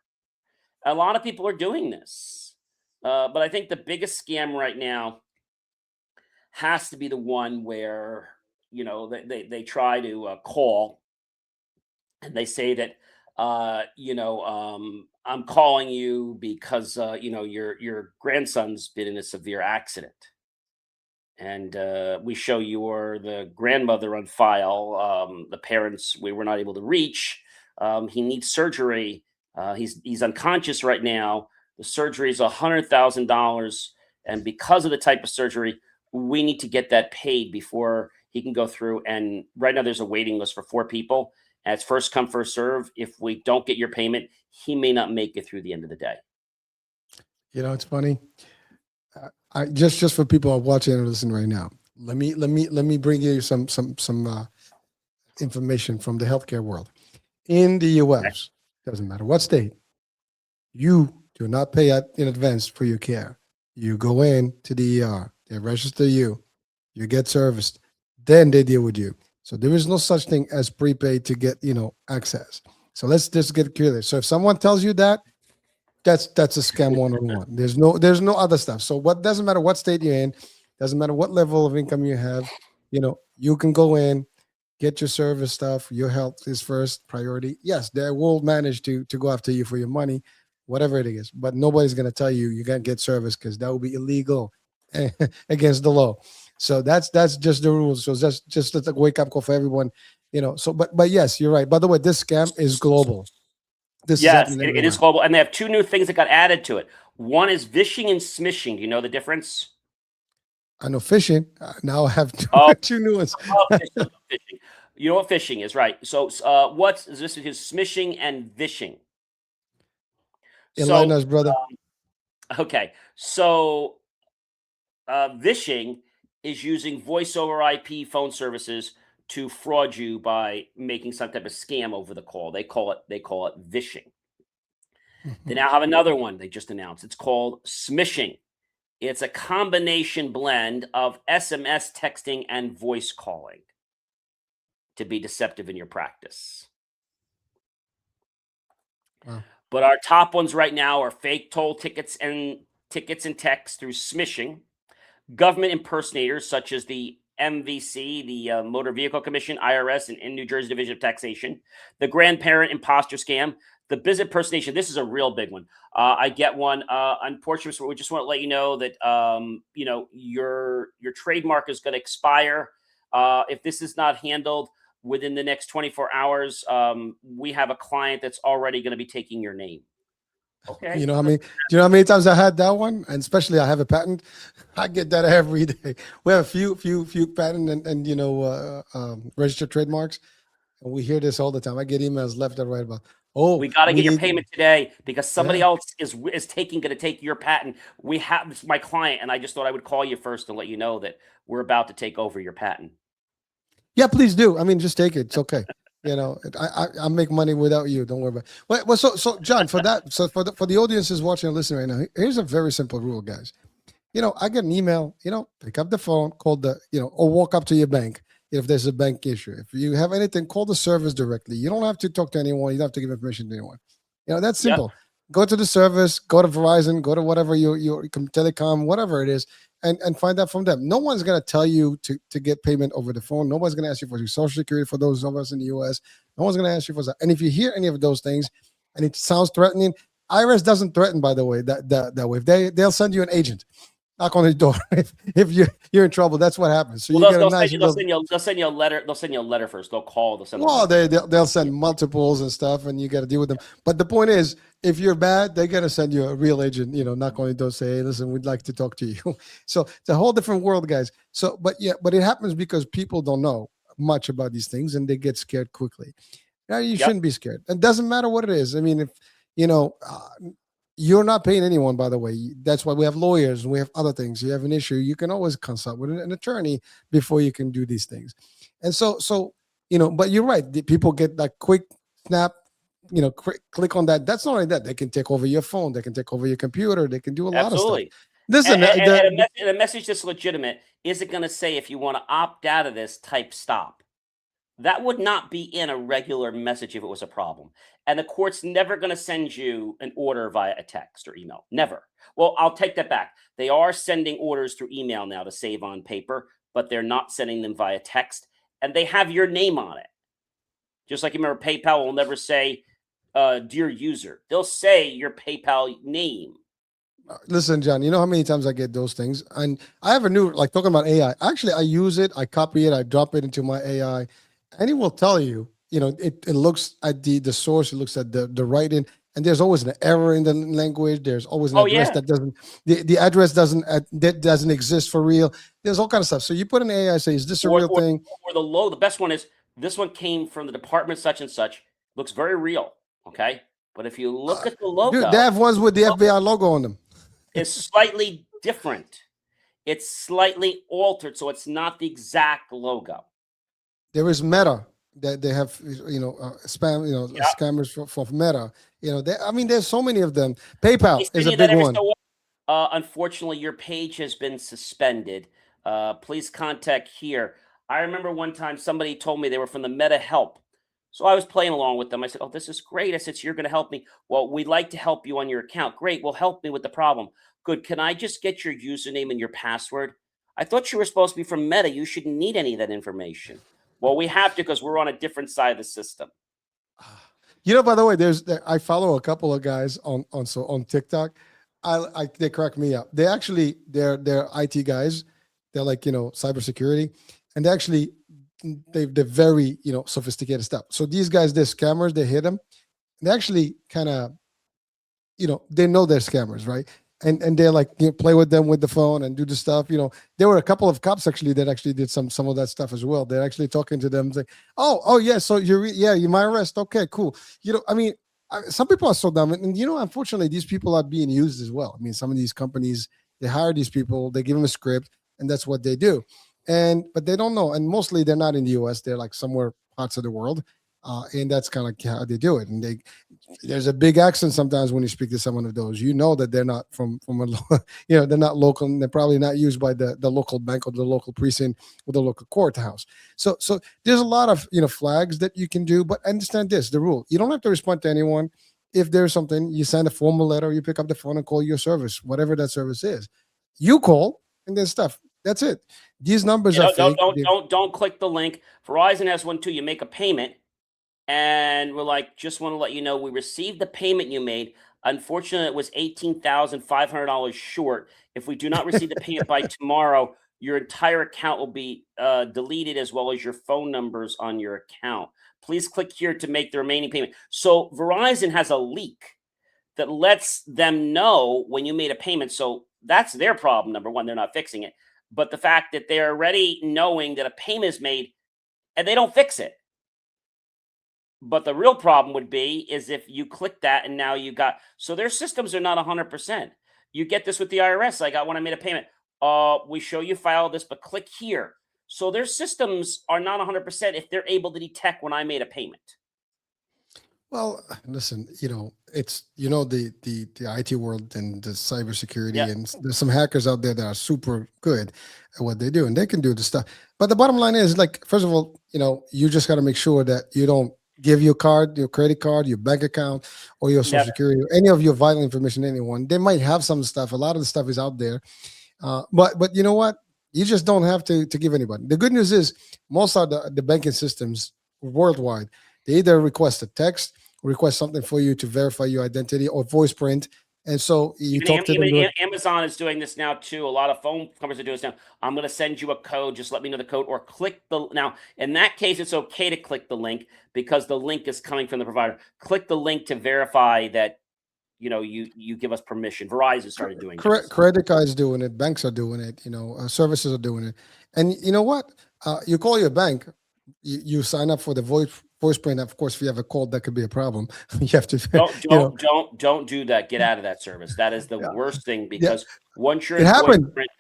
A lot of people are doing this, but I think the biggest scam right now has to be the one where they try to call and they say that I'm calling you because your grandson's been in a severe accident, and we show the grandmother on file, the parents we were not able to reach. He needs surgery. He's unconscious right now. The surgery is $100,000, and because of the type of surgery, we need to get that paid before he can go through. And right now, there's a waiting list for 4 people. And it's first come, first serve. If we don't get your payment, he may not make it through the end of the day. It's funny. I just for people who are watching and listening right now. Let me bring you some information from the healthcare world. In the U.S., doesn't matter what state, you do not pay in advance for your care. You go in to the ER, they register you, you get serviced, then they deal with you. So there is no such thing as prepaid to get access. So let's just get clear. So if someone tells you that, that's a scam 101. There's no other stuff. So what doesn't matter what state you're in, doesn't matter what level of income you have, you can go in, get your service stuff. Your health is first priority. Yes, they will manage to go after you for your money, whatever it is. But nobody's gonna tell you you can't get service because that would be illegal against the law. So that's just the rules. So that's just a wake up call for everyone. So but yes, you're right. By the way, this scam is global. This is Yes, happening it is everywhere. global, and they have two new things that got added to it. One is vishing and smishing. Do you know the difference? I know fishing. Now I have Oh, two new ones. fishing. You know what fishing is, right? So, what's this? Is smishing and vishing. Enlighten So, us, brother. okay, so vishing is using voice over IP phone services to fraud you by making some type of scam over the call. They call it vishing. They now have another one they just announced. It's called smishing. It's a combination blend of SMS texting and voice calling to be deceptive in your practice. Wow. But our top ones right now are fake toll tickets and text through smishing, government impersonators such as the MVC, the Motor Vehicle Commission, IRS, and New Jersey Division of Taxation, the grandparent imposter scam, the business impersonation. This is a real big one. I get one. Unfortunately, we just want to let you know that your trademark is going to expire if this is not handled within the next 24 hours. We have a client that's already going to be taking your name. Okay. Do you know how many times I had that one? And especially I have a patent. I get that every day. We have a few patent and registered trademarks. And we hear this all the time. I get emails left and right about, Oh, We got to we get your need. payment today because somebody Yeah. else is going to take your patent. We have this is my client, and I just thought I would call you first to let you know that we're about to take over your patent. Yeah, please do. I mean, just take it. It's okay. I make money without you. Don't worry about it. Well, so John, for that, so for the audiences watching and listening right now, here's a very simple rule, guys. I get an email, pick up the phone, call or walk up to your bank if there's a bank issue. If you have anything, call the service directly. You don't have to talk to anyone. You don't have to give information to anyone. That's Yep. simple. Go to the service, go to Verizon, go to whatever your telecom, whatever it is, and find out from them. No one's going to tell you to get payment over the phone. Nobody's going to ask you for your social security for those of us in the US. No one's going to ask you for that. And if you hear any of those things and it sounds threatening, IRS doesn't threaten, by the way, that way. If they'll send you an agent. Knock on the door if you're in trouble. That's what happens. So Well, you get a they'll nice send you, little. they'll send you a letter. They'll send you a letter first. They'll call. They'll send a Well, letter. they'll send multiples and stuff, and you got to deal with them. But the point is, if you're bad, they're gonna send you a real agent. Knock on the door, say, "Hey, listen, we'd like to talk to you." So it's a whole different world, guys. So, but it happens because people don't know much about these things, and they get scared quickly. Now, you shouldn't be scared. It doesn't matter what it is. I mean, if you're not paying anyone, by the way. That's why we have lawyers and we have other things. You have an issue, you can always consult with an attorney before you can do these things. And so but you're right. The people get that quick snap, click on that. That's not only that. They can take over your phone. They can take over your computer. They can do a lot of stuff. Absolutely. Listen, And a message that's legitimate isn't going to say if you want to opt out of this, type stop. That would not be in a regular message if it was a problem. And the court's never going to send you an order via a text or email. Never. Well, I'll take that back. They are sending orders through email now to save on paper, but they're not sending them via text. And they have your name on it. Just like you remember, PayPal will never say, dear user. They'll say your PayPal name. Listen, John, you know how many times I get those things? And I have a new, like talking about AI. Actually, I use it, I copy it, I drop it into my AI, and it will tell you, it looks at the source, it looks at the writing, and there's always an error in the language. There's always an address that doesn't, the address doesn't exist for real. There's all kind of stuff. So you put an AI, say, is this a real thing? Or the best one is, this one came from the department such and such, looks very real, okay? But if you look at the logo, dude, they have ones with the FBI logo on them. It's slightly different. It's slightly altered, so it's not the exact logo. There is Meta that they have, spam, scammers for Meta. There's so many of them. PayPal is a big one. Unfortunately, your page has been suspended. Please contact here. I remember one time somebody told me they were from the Meta Help. So I was playing along with them. I said, oh, this is great. I said, so you're going to help me. Well, we'd like to help you on your account. Great. Well, help me with the problem. Good. Can I just get your username and your password? I thought you were supposed to be from Meta. You shouldn't need any of that information. Well, we have to because we're on a different side of the system. By the way, I follow a couple of guys on TikTok. They crack me up. They're IT guys. They're like, cybersecurity, and they're very, sophisticated stuff. So these guys, they're scammers. They hit them. They actually kind of, they know they're scammers, right? And they're like, play with them with the phone and do the stuff. There were a couple of cops actually that actually did some of that stuff as well. They're actually talking to them, like, oh yeah, so you might arrest. Okay, cool. Some people are so dumb, and unfortunately, these people are being used as well. I mean, some of these companies, they hire these people, they give them a script, and that's what they do. But they don't know, and mostly they're not in the U.S. They're like somewhere parts of the world, and that's kind of how they do it. And there's a big accent sometimes when you speak to someone of those. That they're not from a, they're not local, and they're probably not used by the local bank or the local precinct or the local courthouse. So there's a lot of flags that you can do. But understand this: the rule. You don't have to respond to anyone. If there's something, you send a formal letter, you pick up the phone and call your service, whatever that service is. You call and then stuff. That's it. These numbers are fake. Don't click the link. Verizon has one too. You make a payment, and we're like, just want to let you know we received the payment you made. Unfortunately, it was $18,500 short. If we do not receive the payment by tomorrow, your entire account will be deleted, as well as your phone numbers on your account. Please click here to make the remaining payment. So Verizon has a leak that lets them know when you made a payment. So that's their problem. Number one, they're not fixing it. But the fact that they're already knowing that a payment is made and they don't fix it. But the real problem would be is if you click that and now you got so their systems are not 100%. You get this with the IRS. I got when I made a payment. We show you file this, but click here. So their systems are not 100% if they're able to detect when I made a payment. Well, listen, it's the IT world and the cybersecurity, Yeah, and there's some hackers out there that are super good at what they do, and they can do the stuff. But the bottom line is, like, first of all, you just got to make sure that you don't give your card, your credit card, your bank account, or your social never. security, or any of your vital information to anyone. They might have some stuff. A lot of the stuff is out there, but you know what? You just don't have to give anybody. The good news is most of the banking systems worldwide, they either request a text, request something for you to verify your identity, or voice print. And so you Even talk to them. Amazon is doing this now too. A lot of phone companies are doing this now. I'm going to send you a code. Just let me know the code or click the. Now, in that case, it's okay to click the link because the link is coming from the provider. Click the link to verify that you give us permission. Verizon started doing this. Credit cards doing it, banks are doing it, services are doing it. And you know what? You call your bank, you sign up for the voice print. Of course, if you have a cold, that could be a problem. You have to, Don't do that. Get out of that service. That is the yeah, worst thing yeah, because once you're it in voice happened. print,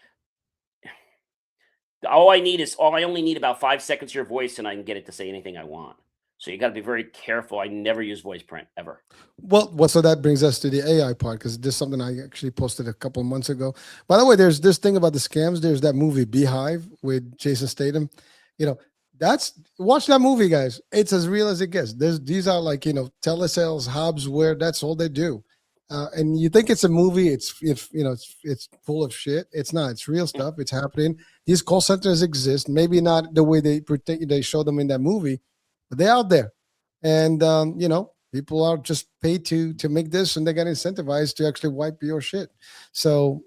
I only need about 5 seconds of your voice and I can get it to say anything I want. So you got to be very careful. I never use voice print ever. Well, so that brings us to the AI part because this is something I actually posted a couple of months ago. By the way, there's this thing about the scams. There's that movie Beehive with Jason Statham. You know, that's watch that movie, guys. It's as real as it gets. These are like telesales hubs where that's all they do. And you think it's a movie? It's full of shit. It's not. It's real stuff. It's happening. These call centers exist. Maybe not the way they show them in that movie, but they're out there. And people are just paid to make this, and they get incentivized to actually wipe your shit. So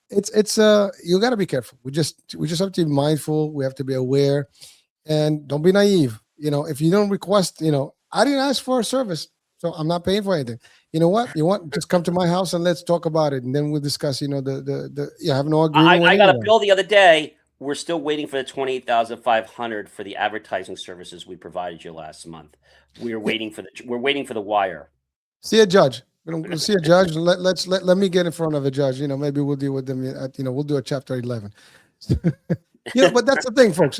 it's you got to be careful. We just have to be mindful. We have to be aware, and don't be naive. If you don't request, I didn't ask for a service, so I'm not paying for anything. You know what? You want just come to my house and let's talk about it, and then we'll discuss. The you have no agreement with I got a anyone. bill the other day. We're still waiting for the 28,500 for the advertising services we provided you last month. Yeah, We're waiting for the wire. see a judge. We'll see a judge. Let me get in front of a judge. Maybe we'll deal with them. We'll do a chapter 11. But that's the thing, folks.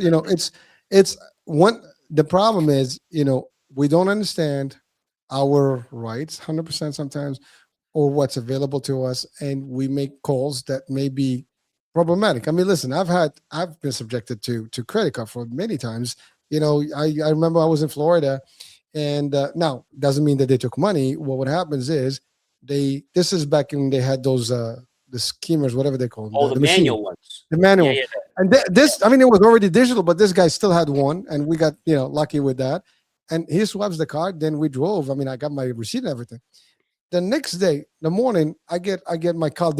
It's one. The problem is, we don't understand our rights 100% sometimes, or what's available to us, and we make calls that may be problematic. I mean, listen, I've been subjected to credit card fraud many times. I remember I was in Florida, and now doesn't mean that they took money. Well, what happens is this is back when they had those the schemers, whatever they call them, Oh, the the machine, manual ones. the Yeah, manual. yeah. And this, I mean, it was already digital, but this guy still had one, and we got lucky with that. And he swipes the card. Then we drove. I mean, I got my receipt and everything. The next day, the morning, I get my card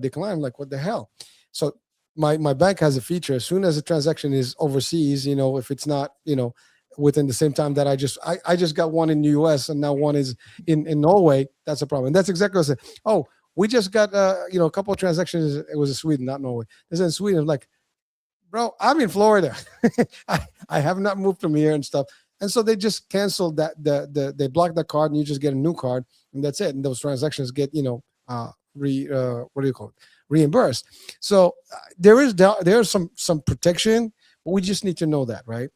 declined. I'm like, what the hell? So my bank has a feature. As soon as a transaction is overseas, if it's not within the same time that I just got one in the US and now one is in Norway, that's a problem. And that's exactly what I said. Oh, we just got a couple of transactions. It was in Sweden, not Norway. It's in Sweden. I'm like, bro, I'm in Florida. I have not moved from here and stuff. And so they just canceled that. They blocked the card, and you just get a new card, and that's it. And those transactions get what do you call it, reimbursed. So there is some protection, but we just need to know that, right?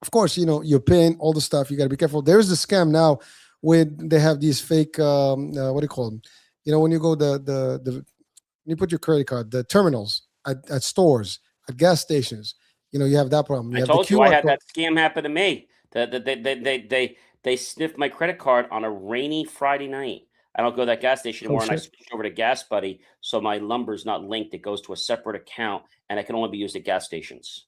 Of course, your PIN, all the stuff. You got to be careful. There's the scam now, with they have these fake what do you call them? When you go when you put your credit card, the terminals at stores, at gas stations, you have that problem. You I have the told you I QR had code. that scam happen to me. They sniffed my credit card on a rainy Friday night. I don't go to that gas station Oh anymore, and I shit! switched over to Gas Buddy, so my number's not linked. It goes to a separate account, and it can only be used at gas stations.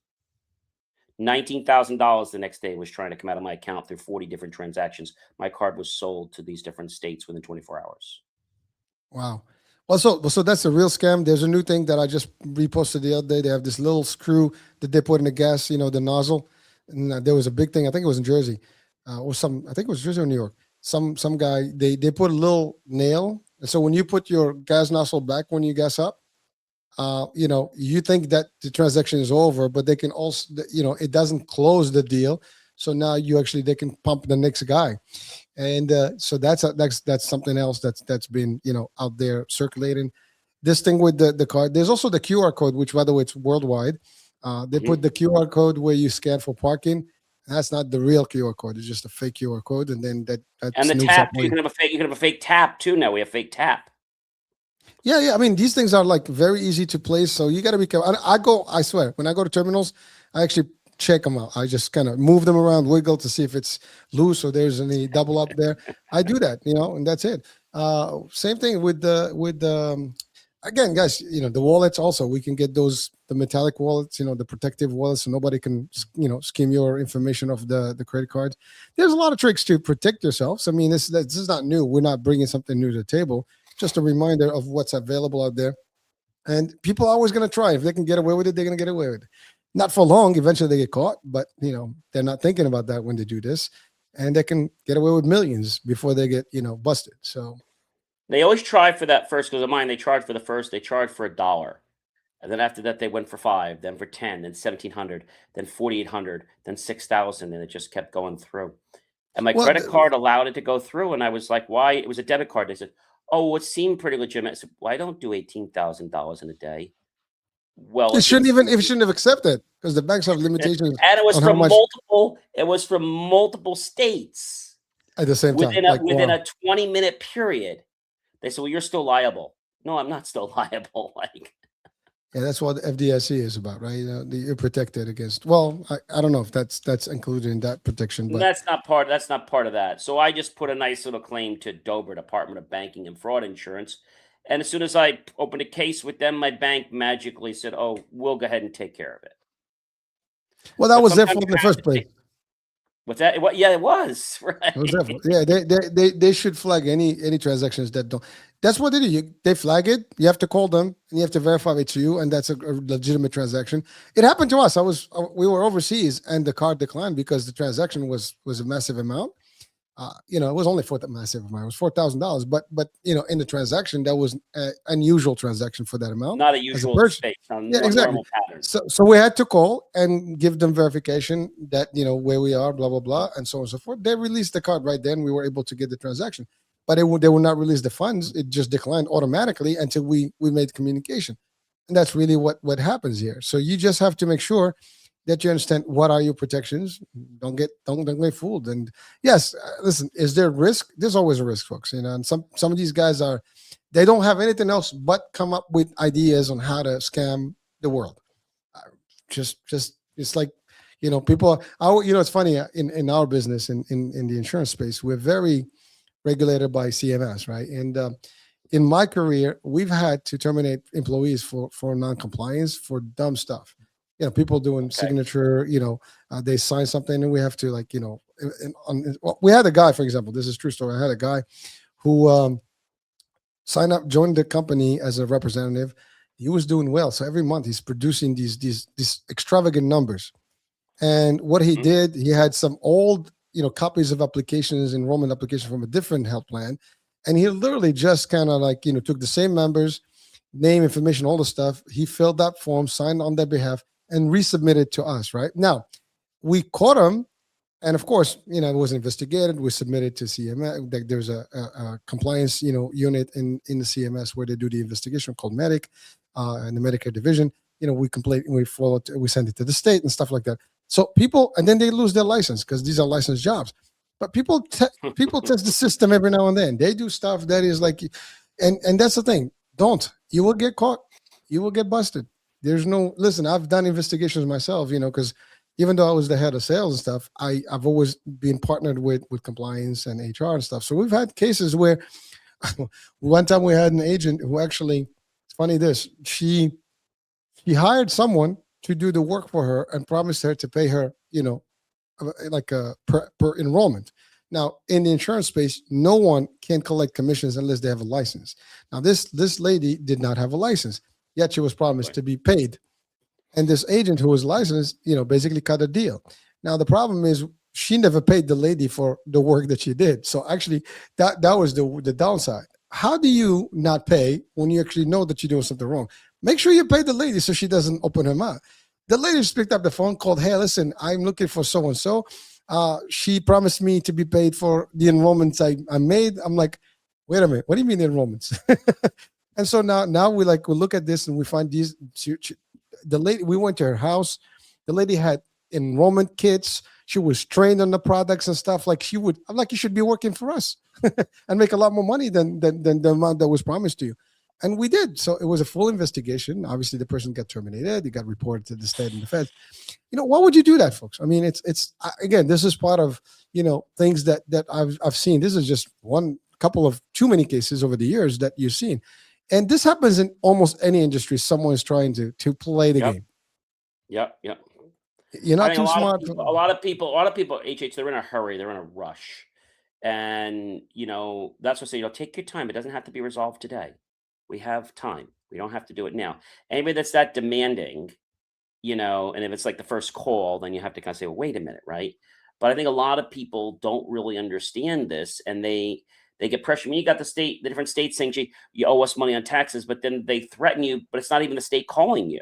$19,000 the next day was trying to come out of my account through 40 different transactions. My card was sold to these different states within 24 hours. Wow. Well, so that's a real scam. There's a new thing that I just reposted the other day. They have this little screw that they put in the gas, the nozzle. And there was a big thing. I think it was in Jersey, I think it was Jersey or New York. Some guy they put a little nail, and so when you put your gas nozzle back when you gas up, you think that the transaction is over, but they can also, it doesn't close the deal. So now they can pump the next guy. And so that's something else that's been out there circulating. This thing with the card. There's also the QR code, which by the way it's worldwide. They Mhm. put the QR code where you scan for parking. That's not the real QR code. It's just a fake QR code, and then that And the snoops up tap, on you you. can have a fake. You can have a fake tap too. Now we have fake tap. Yeah, yeah. I mean, these things are like very easy to place, so you got to be careful. I swear, when I go to terminals, I actually check them out. I just kind of move them around, wiggle to see if it's loose or there's any double up there. I do that, and that's it. Same thing with the again, guys. The wallets also. We can get the metallic wallets, the protective wallets, so nobody can skim your information off the credit cards. There's a lot of tricks to protect yourselves. I mean, this is not new. We're not bringing something new to the table. Just a reminder of what's available out there. And people are always going to try. If they can get away with it, they're going to get away with it. Not for long. Eventually they get caught, but they're not thinking about that when they do this. And they can get away with millions before they get, busted. So They always try for that first, because of mine, they charge for the first, they charge for $1. And then after that, they went for 5, then for 10, then 1,700, then 4,800, then 6,000, and it just kept going through. And my well, credit card allowed it to go through, and I was like, "Why?" It was a debit card. They said, "Oh, it seemed pretty legitimate." I said, "Well, I don't do $18,000 in a day." Well, it if it's shouldn't have accepted because the banks have limitations and it was on how from much multiple states at the same time. Like, within wow. a 20-minute period. They said, "Well, you're still liable." No, I'm not still liable. Like, Yeah, that's what the FDIC is about, right? You're protected against. Well, I don't know if that's included in that protection, but that's not part of that. So I just put a nice little claim to Dover Department of Banking and Fraud Insurance. And as soon as I opened a case with them, my bank magically said, "Oh, we'll go ahead and take care of it." well, that But was their sometimes fault you in the have first to place. take with that. What? Yeah, it was It was right. their fault. Yeah, they should flag any transactions that don't. That's what they do. They flag it. You have to call them and you have to verify it's you, and that's a legitimate transaction. It happened to us. We were overseas and the card declined because the transaction was a massive amount. It was only for that massive amount. It was $4,000, but in the transaction that was an unusual transaction for that amount Not a as a usual purchase. space, Yeah, exactly. normal pattern. So we had to call and give them verification that where we are, blah blah blah, and so on and so forth. They released the card right then. We were able to get the transaction, but they would not release the funds. It just declined automatically until we made communication, and that's really what happens here. So you just have to make sure that you understand what are your protections. Don't get fooled. And yes, listen, is there risk? There's always a risk, folks. And some of these guys they don't have anything else but come up with ideas on how to scam the world. Just it's like people it's funny in our business in the insurance space, we're very regulated by CMS, right? And in my career we've had to terminate employees for non-compliance for dumb stuff. People doing Okay. signature, they sign something and we have to we had a guy, for example, this is a true story. I had a guy who signed up, joined the company as a representative. He was doing well, so every month he's producing these extravagant numbers. And what he Mhm. did, he had some old copies of applications, enrollment application from a different health plan, and he literally just kind of took the same members, name, information, all the stuff. He filled that form, signed on their behalf, and resubmitted to us. Right now, we caught him. And of course, it was investigated. We submitted to CMS. There's a compliance, unit in the CMS where they do the investigation called Medic, and the Medicare division. We complain, we send it to the state and stuff like that. So people, and then they lose their license because these are licensed jobs. But people test the system every now and then. They do stuff that is like, and that's the thing. Don't. You will get caught. You will get busted. There's no, listen, I've done investigations myself, because even though I was the head of sales and stuff, I've always been partnered with compliance and HR and stuff. So we've had cases where one time we had an agent who actually, it's funny this, she hired someone to do the work for her and promised her to pay her, like a per enrollment. Now, in the insurance space, no one can collect commissions unless they have a license. Now, this lady did not have a license, yet she was promised to be paid. And this agent who was licensed, basically cut a deal. Now, the problem is she never paid the lady for the work that she did. So actually, that was the downside. How do you not pay when you actually know that you're doing something wrong? Make sure you pay the lady so she doesn't open her mouth. The lady just picked up the phone, called, "Hey, listen, I'm looking for so-and-so. She promised me to be paid for the enrollments I made. I'm like, wait a minute, what do you mean enrollments? And so now we look at this and we find these. The lady, we went to her house. The lady had enrollment kits. She was trained on the products and stuff. Like she would, I'm like, you should be working for us and make a lot more money than the amount that was promised to you. And we did. So it was a full investigation. Obviously, the person got terminated. He got reported to the state and the feds. Why would you do that, folks? I mean, again, this is part of things that I've seen. This is just one couple of too many cases over the years that you've seen, and this happens in almost any industry. Someone is trying to play the game. Yep. You're not too smart. A lot of people, HH, they're in a hurry. They're in a rush. And, that's what I say, take your time. It doesn't have to be resolved today. We have time. We don't have to do it now. Anybody that's that demanding, and if it's like the first call, then you have to kind of say, well, wait a minute, right? But I think a lot of people don't really understand this, and they get pressure. I mean, you got the different states saying, gee, you owe us money on taxes, but then they threaten you, but it's not even the state calling you.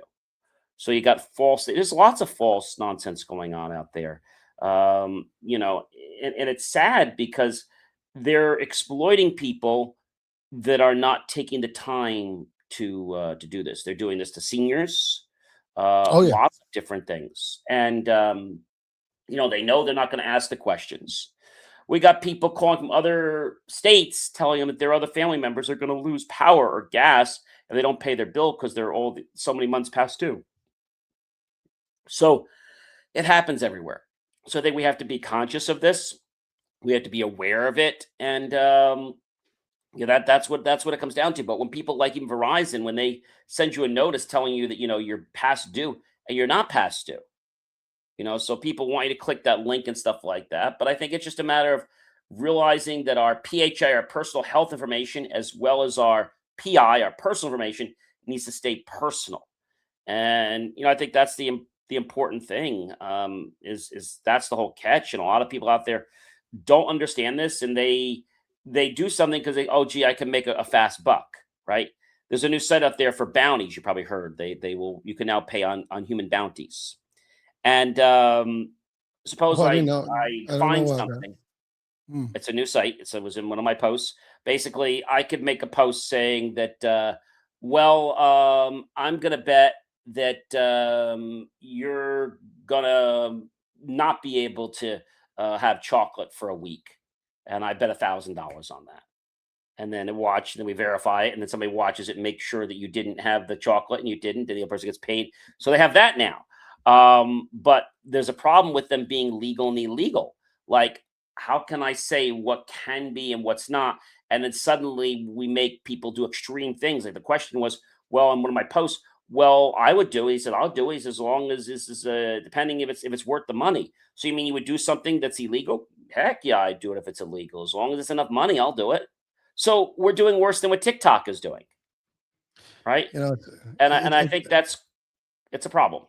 So you got there's lots of false nonsense going on out there. And it's sad because they're exploiting people that are not taking the time to do this. They're doing this to seniors, lots of different things. And, they know they're not going to ask the questions. We got people calling from other states telling them that their other family members are going to lose power or gas if they don't pay their bill because they're all so many months past due. So it happens everywhere. So I think we have to be conscious of this. We have to be aware of it. And that's what it comes down to. But when people like even Verizon, when they send you a notice telling you that, you're past due and you're not past due, so people want you to click that link and stuff like that. But I think it's just a matter of realizing that our PHI, our personal health information, as well as our PI, our personal information, needs to stay personal. And, I think that's the important thing, is that's the whole catch. And a lot of people out there don't understand this, and they do something because I can make a fast buck, right? There's a new site out there for bounties. You probably heard you can now pay on human bounties. And suppose I find something. It's a new site. It was in one of my posts. Basically, I could make a post saying that, I'm going to bet that you're going to not be able to have chocolate for a week. And I bet $1,000 on that. And then we verify it. And then somebody watches it and makes sure that you didn't have the chocolate and you didn't. And the other person gets paid. So they have that now. But there's a problem with them being legal and illegal. Like, how can I say what can be and what's not? And then suddenly we make people do extreme things. Like the question was, on one of my posts, I would do it. He said, I'll do it as long as this is depending if it's worth the money. So you mean you would do something that's illegal? Heck yeah, I'd do it if it's illegal. As long as it's enough money, I'll do it. So we're doing worse than what TikTok is doing, right? I think it's a problem.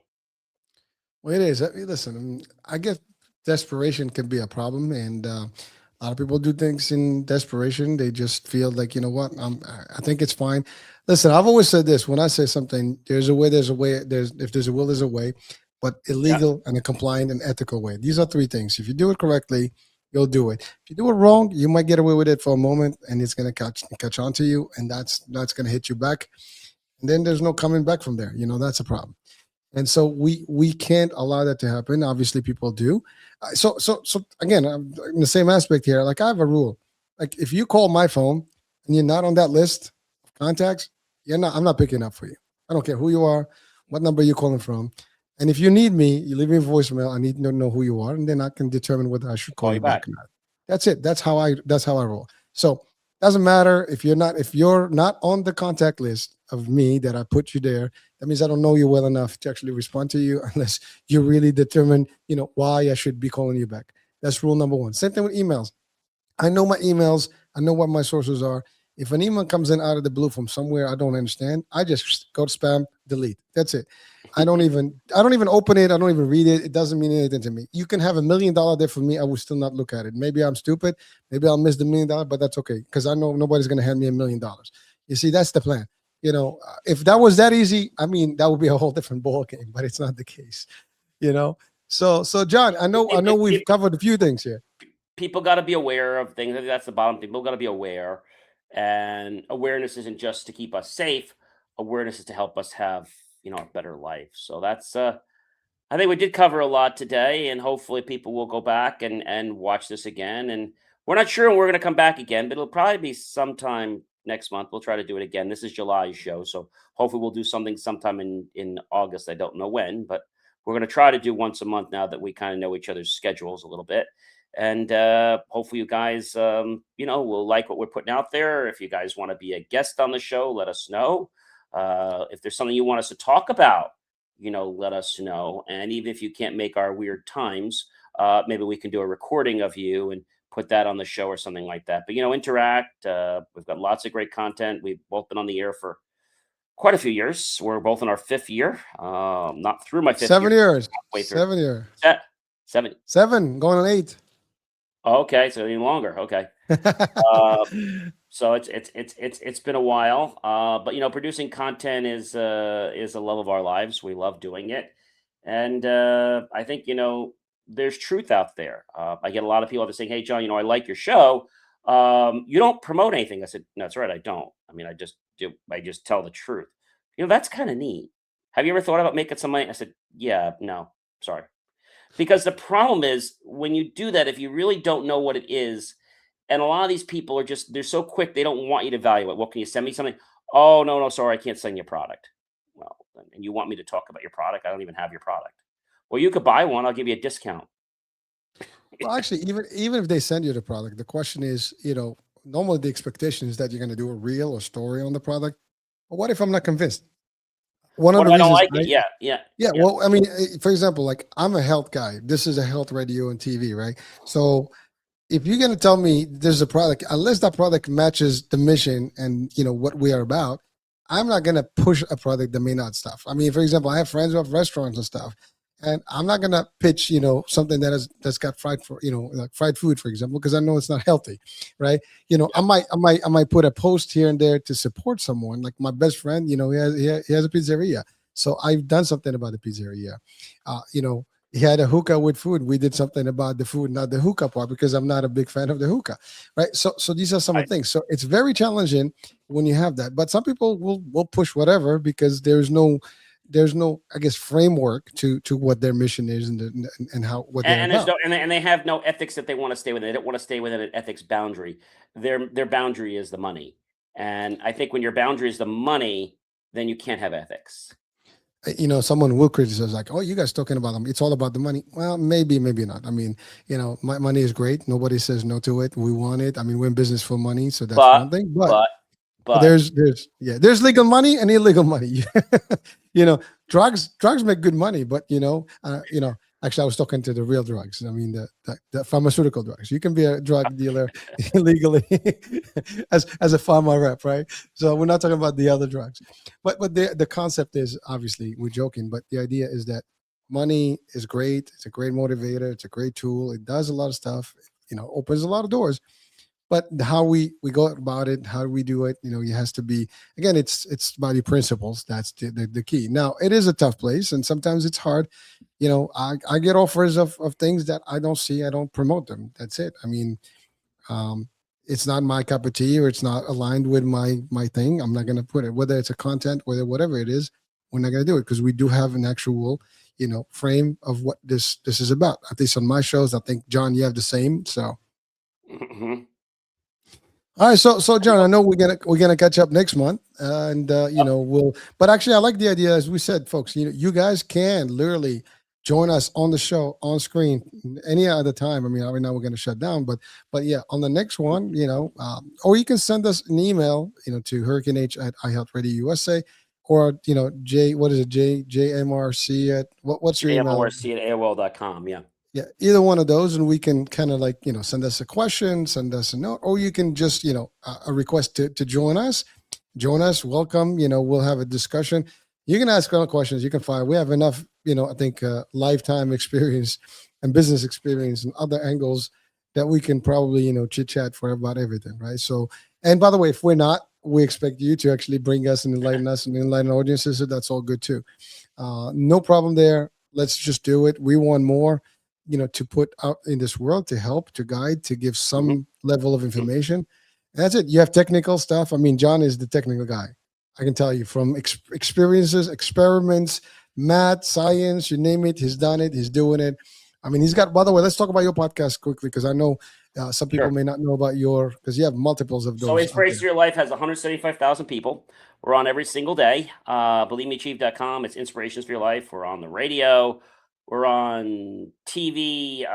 Well, it is. Listen, I guess desperation can be a problem, and a lot of people do things in desperation. They just feel like, I think it's fine. Listen, I've always said this: when I say something, there's a way. If there's a will, there's a way. But illegal and a compliant and ethical way. These are three things. If you do it correctly, you'll do it. If you do it wrong, you might get away with it for a moment, and it's going to catch on to you, and that's going to hit you back. And then there's no coming back from there. That's a problem. And so we can't allow that to happen. Obviously, people do. So again, I'm in the same aspect here. Like, I have a rule. Like, if you call my phone and you're not on that list of contacts, I'm not picking up for you. I don't care who you are, what number you're calling from. And if you need me, you leave me a voicemail. I need to know who you are, and then I can determine whether I should call you back or not. That's it. That's how I roll. So doesn't matter if you're not on the contact list of me that I put you there. That means I don't know you well enough to actually respond to you unless you really determine, why I should be calling you back. That's rule number one. Same thing with emails. I know my emails. I know what my sources are. If an email comes in out of the blue from somewhere I don't understand, I just go to spam, delete. That's it. I don't even open it. I don't even read it. It doesn't mean anything to me. You can have $1 million there for me. I will still not look at it. Maybe I'm stupid. Maybe I'll miss the $1 million, but that's okay because I know nobody's going to hand me $1 million. You see, that's the plan. If that was that easy, I mean, that would be a whole different ball game, but it's not the case. So John, I know we've covered a few things here. People got to be aware of things. I think that's the bottom thing. People got to be aware, and awareness isn't just to keep us safe. Awareness is to help us have a better life. So that's I think we did cover a lot today, and hopefully people will go back and watch this again. And we're not sure when we're going to come back again, but it'll probably be sometime next month. We'll try to do it again. This is July's show, so hopefully we'll do something sometime in August. I don't know when, but we're going to try to do once a month now that we kind of know each other's schedules a little bit. And hopefully you guys, will like what we're putting out there. If you guys want to be a guest on the show, let us know. If there's something you want us to talk about, let us know. And even if you can't make our weird times, maybe we can do a recording of you and put that on the show or something like that. But, interact. We've got lots of great content. We've both been on the air for quite a few years. We're both in our fifth year. Not through my fifth 7 years. Halfway through. 7 years. Seven. 7 going on 8. Okay, so even longer. Okay. So it's been a while, but producing content is a love of our lives. We love doing it, and I think there's truth out there. I get a lot of people that saying, "Hey, John, I like your show. You don't promote anything." I said, "No, that's right. I don't. I mean, I just do. I just tell the truth. That's kind of neat. Have you ever thought about making some money?" I said, "Yeah, no, sorry." Because the problem is when you do that, if you really don't know what it is, and a lot of these people they're so quick, they don't want you to evaluate. Well, can you send me something? Oh, no, sorry, I can't send you a product. Well, and you want me to talk about your product? I don't even have your product. Well, you could buy one. I'll give you a discount. Well, actually, even if they send you the product, the question is, normally the expectation is that you're going to do a reel or story on the product. But what if I'm not convinced? One of What the if I don't reasons, like it? Yeah. Well, I mean, for example, like I'm a health guy. This is a health radio and TV, right? So if you're going to tell me there's a product, unless that product matches the mission and what we are about, I'm not going to push a product that may not stuff. I mean, for example, I have friends who have restaurants and stuff, and I'm not going to pitch, something that's got fried like fried food, for example, because I know it's not healthy, right? I might put a post here and there to support someone. Like my best friend, he has a pizzeria, so I've done something about the pizzeria. He had a hookah with food. We did something about the food, not the hookah part, because I'm not a big fan of the hookah, right? So these are some of the things. So it's very challenging when you have that. But some people will push whatever because there's no, I guess, framework to what their mission is and how what they're And about. and they have no ethics that they want to stay within. They don't want to stay within an ethics boundary. Their boundary is the money. And I think when your boundary is the money, then you can't have ethics. Someone will criticize like, "Oh, you guys talking about them? It's all about the money." Well, maybe not. I mean, my money is great. Nobody says no to it. We want it. I mean, we're in business for money, so that's one thing. But there's legal money and illegal money. Drugs make good money, but actually, I was talking to the real drugs. I mean, the pharmaceutical drugs. You can be a drug dealer illegally as a pharma rep, right? So we're not talking about the other drugs, but the concept is, obviously we're joking, but the idea is that money is great. It's a great motivator. It's a great tool. It does a lot of stuff. Opens a lot of doors. But how we go about it, how we do it, it has to be, again, it's about the principles. That's the key. Now, it is a tough place, and sometimes it's hard. I get offers of things that I don't see. I don't promote them. That's it. I mean, it's not my cup of tea, or it's not aligned with my thing. I'm not going to put it, whether it's a content, whatever it is, we're not going to do it, because we do have an actual, frame of what this is about. At least on my shows, I think, John, you have the same. So. Mm-hmm. All right, so John, I know we're gonna catch up next month, and we'll. But actually, I like the idea, as we said, folks. You guys can literally join us on the show on screen any other time. I mean, right now we're gonna shut down, but yeah, on the next one, or you can send us an email, to hurricaneh@iHealthRadio USA, or what is it, JMRC at what's your email? JMRC@AOL.com. Yeah. Yeah, either one of those, and we can kind of send us a question, send us a note, or you can just, a request to join us. Join us, welcome. We'll have a discussion. You can ask all questions. You can fire. We have enough, I think, lifetime experience and business experience and other angles that we can probably, chit chat for about everything, right? So, and by the way, if we're not, we expect you to actually bring us and enlighten audiences. So that's all good too. No problem there. let's just do it. We want more, to put out in this world, to help, to guide, to give Hmm. some level of information. And that's it. You have technical stuff. I mean, John is the technical guy. I can tell you from experiences, experiments, math, science, you name it. He's done it. He's doing it. I mean, he's got. By the way, let's talk about your podcast quickly because I know some people Sure. may not know about because you have multiples of So those out Inspiration there. for Your Life has 175,000 people. We're on every single day. BelieveMeAchieve.com. It's Inspirations for Your Life. We're on the radio. We're on TV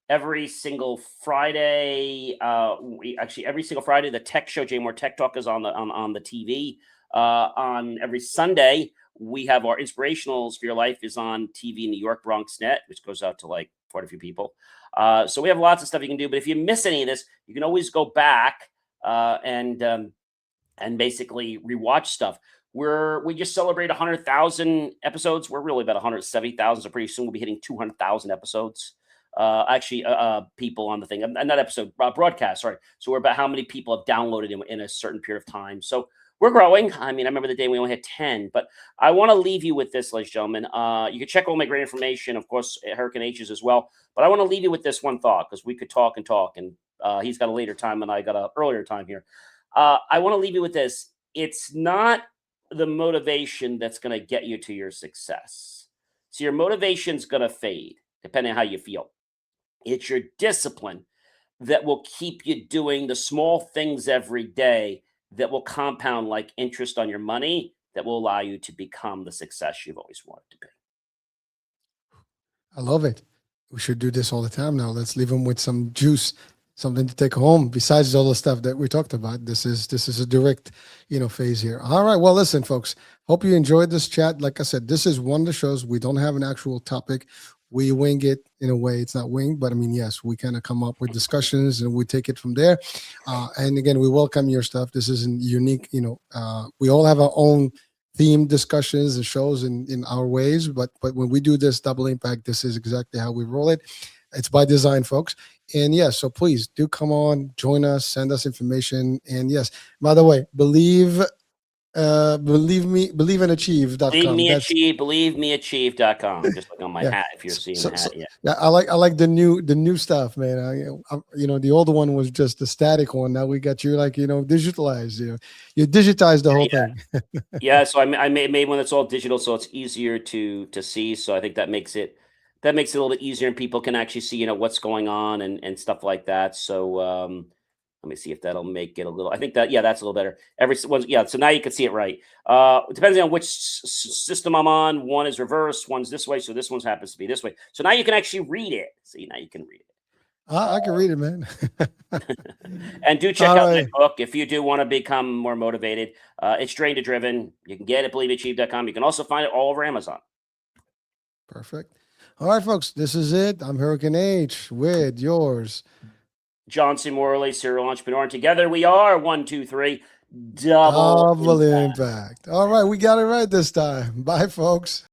every single Friday. Every single Friday, the tech show, Jay Moore Tech Talk, is on the TV. On every Sunday, we have our Inspirationals for Your Life is on TV, New York Bronx Net, which goes out to like quite a few people. So we have lots of stuff you can do. But if you miss any of this, you can always go back and basically rewatch stuff. We just celebrate 100,000 episodes. We're really about 170,000. So pretty soon we'll be hitting 200,000 episodes. People on the thing, not episode, broadcast. Sorry. So we're about how many people have downloaded in a certain period of time. So we're growing. I mean, I remember the day we only had 10, but I want to leave you with this, ladies and gentlemen. You can check all my great information, of course, at Hurricane H's as well. But I want to leave you with this one thought because we could talk and talk, and he's got a later time and I got an earlier time here. I want to leave you with this. It's not the motivation that's going to get you to your success. So your motivation's going to fade depending on how you feel. It's your discipline that will keep you doing the small things every day that will compound like interest on your money that will allow you to become the success you've always wanted to be. I love it. We should do this all the time now. Let's leave them with some juice, something to take home. Besides all the stuff that we talked about, this is a direct, phase here. All right. Well, listen, folks. Hope you enjoyed this chat. Like I said, this is one of the shows we don't have an actual topic. We wing it in a way. It's not winged, but I mean, yes, we kind of come up with discussions and we take it from there. And again, we welcome your stuff. This isn't unique. We all have our own theme discussions and shows in our ways, but when we do this double impact, this is exactly how we roll it. It's by design, folks. And yes, so please do come on, join us, send us information. And yes, by the way, believe and achieve.com. BelieveMeAchieve.com. Just like on my hat, if you're seeing the hat. Yeah, I like the new stuff, man. The old one was just the static one. Now we got you digitalized. You digitized the whole thing. Yeah, so I made one that's all digital, so it's easier to see. So I think that makes it a little bit easier, and people can actually see what's going on and stuff like that. So let me see if that'll make it a little. I think that's a little better. So now you can see it right. Depending on which system I'm on, one is reverse, one's this way, so this one happens to be this way. So now you can actually read it. See, now you can read it. I can read it, man. And do check out my book if you do want to become more motivated. It's Drain to Driven. You can get it at BelieveAchieve.com. You can also find it all over Amazon. Perfect. All right, folks, this is it. I'm Hurricane H with yours, John C. Morley, serial entrepreneur. And together we are 1, 2, 3, double impact. All right, we got it right this time. Bye, folks.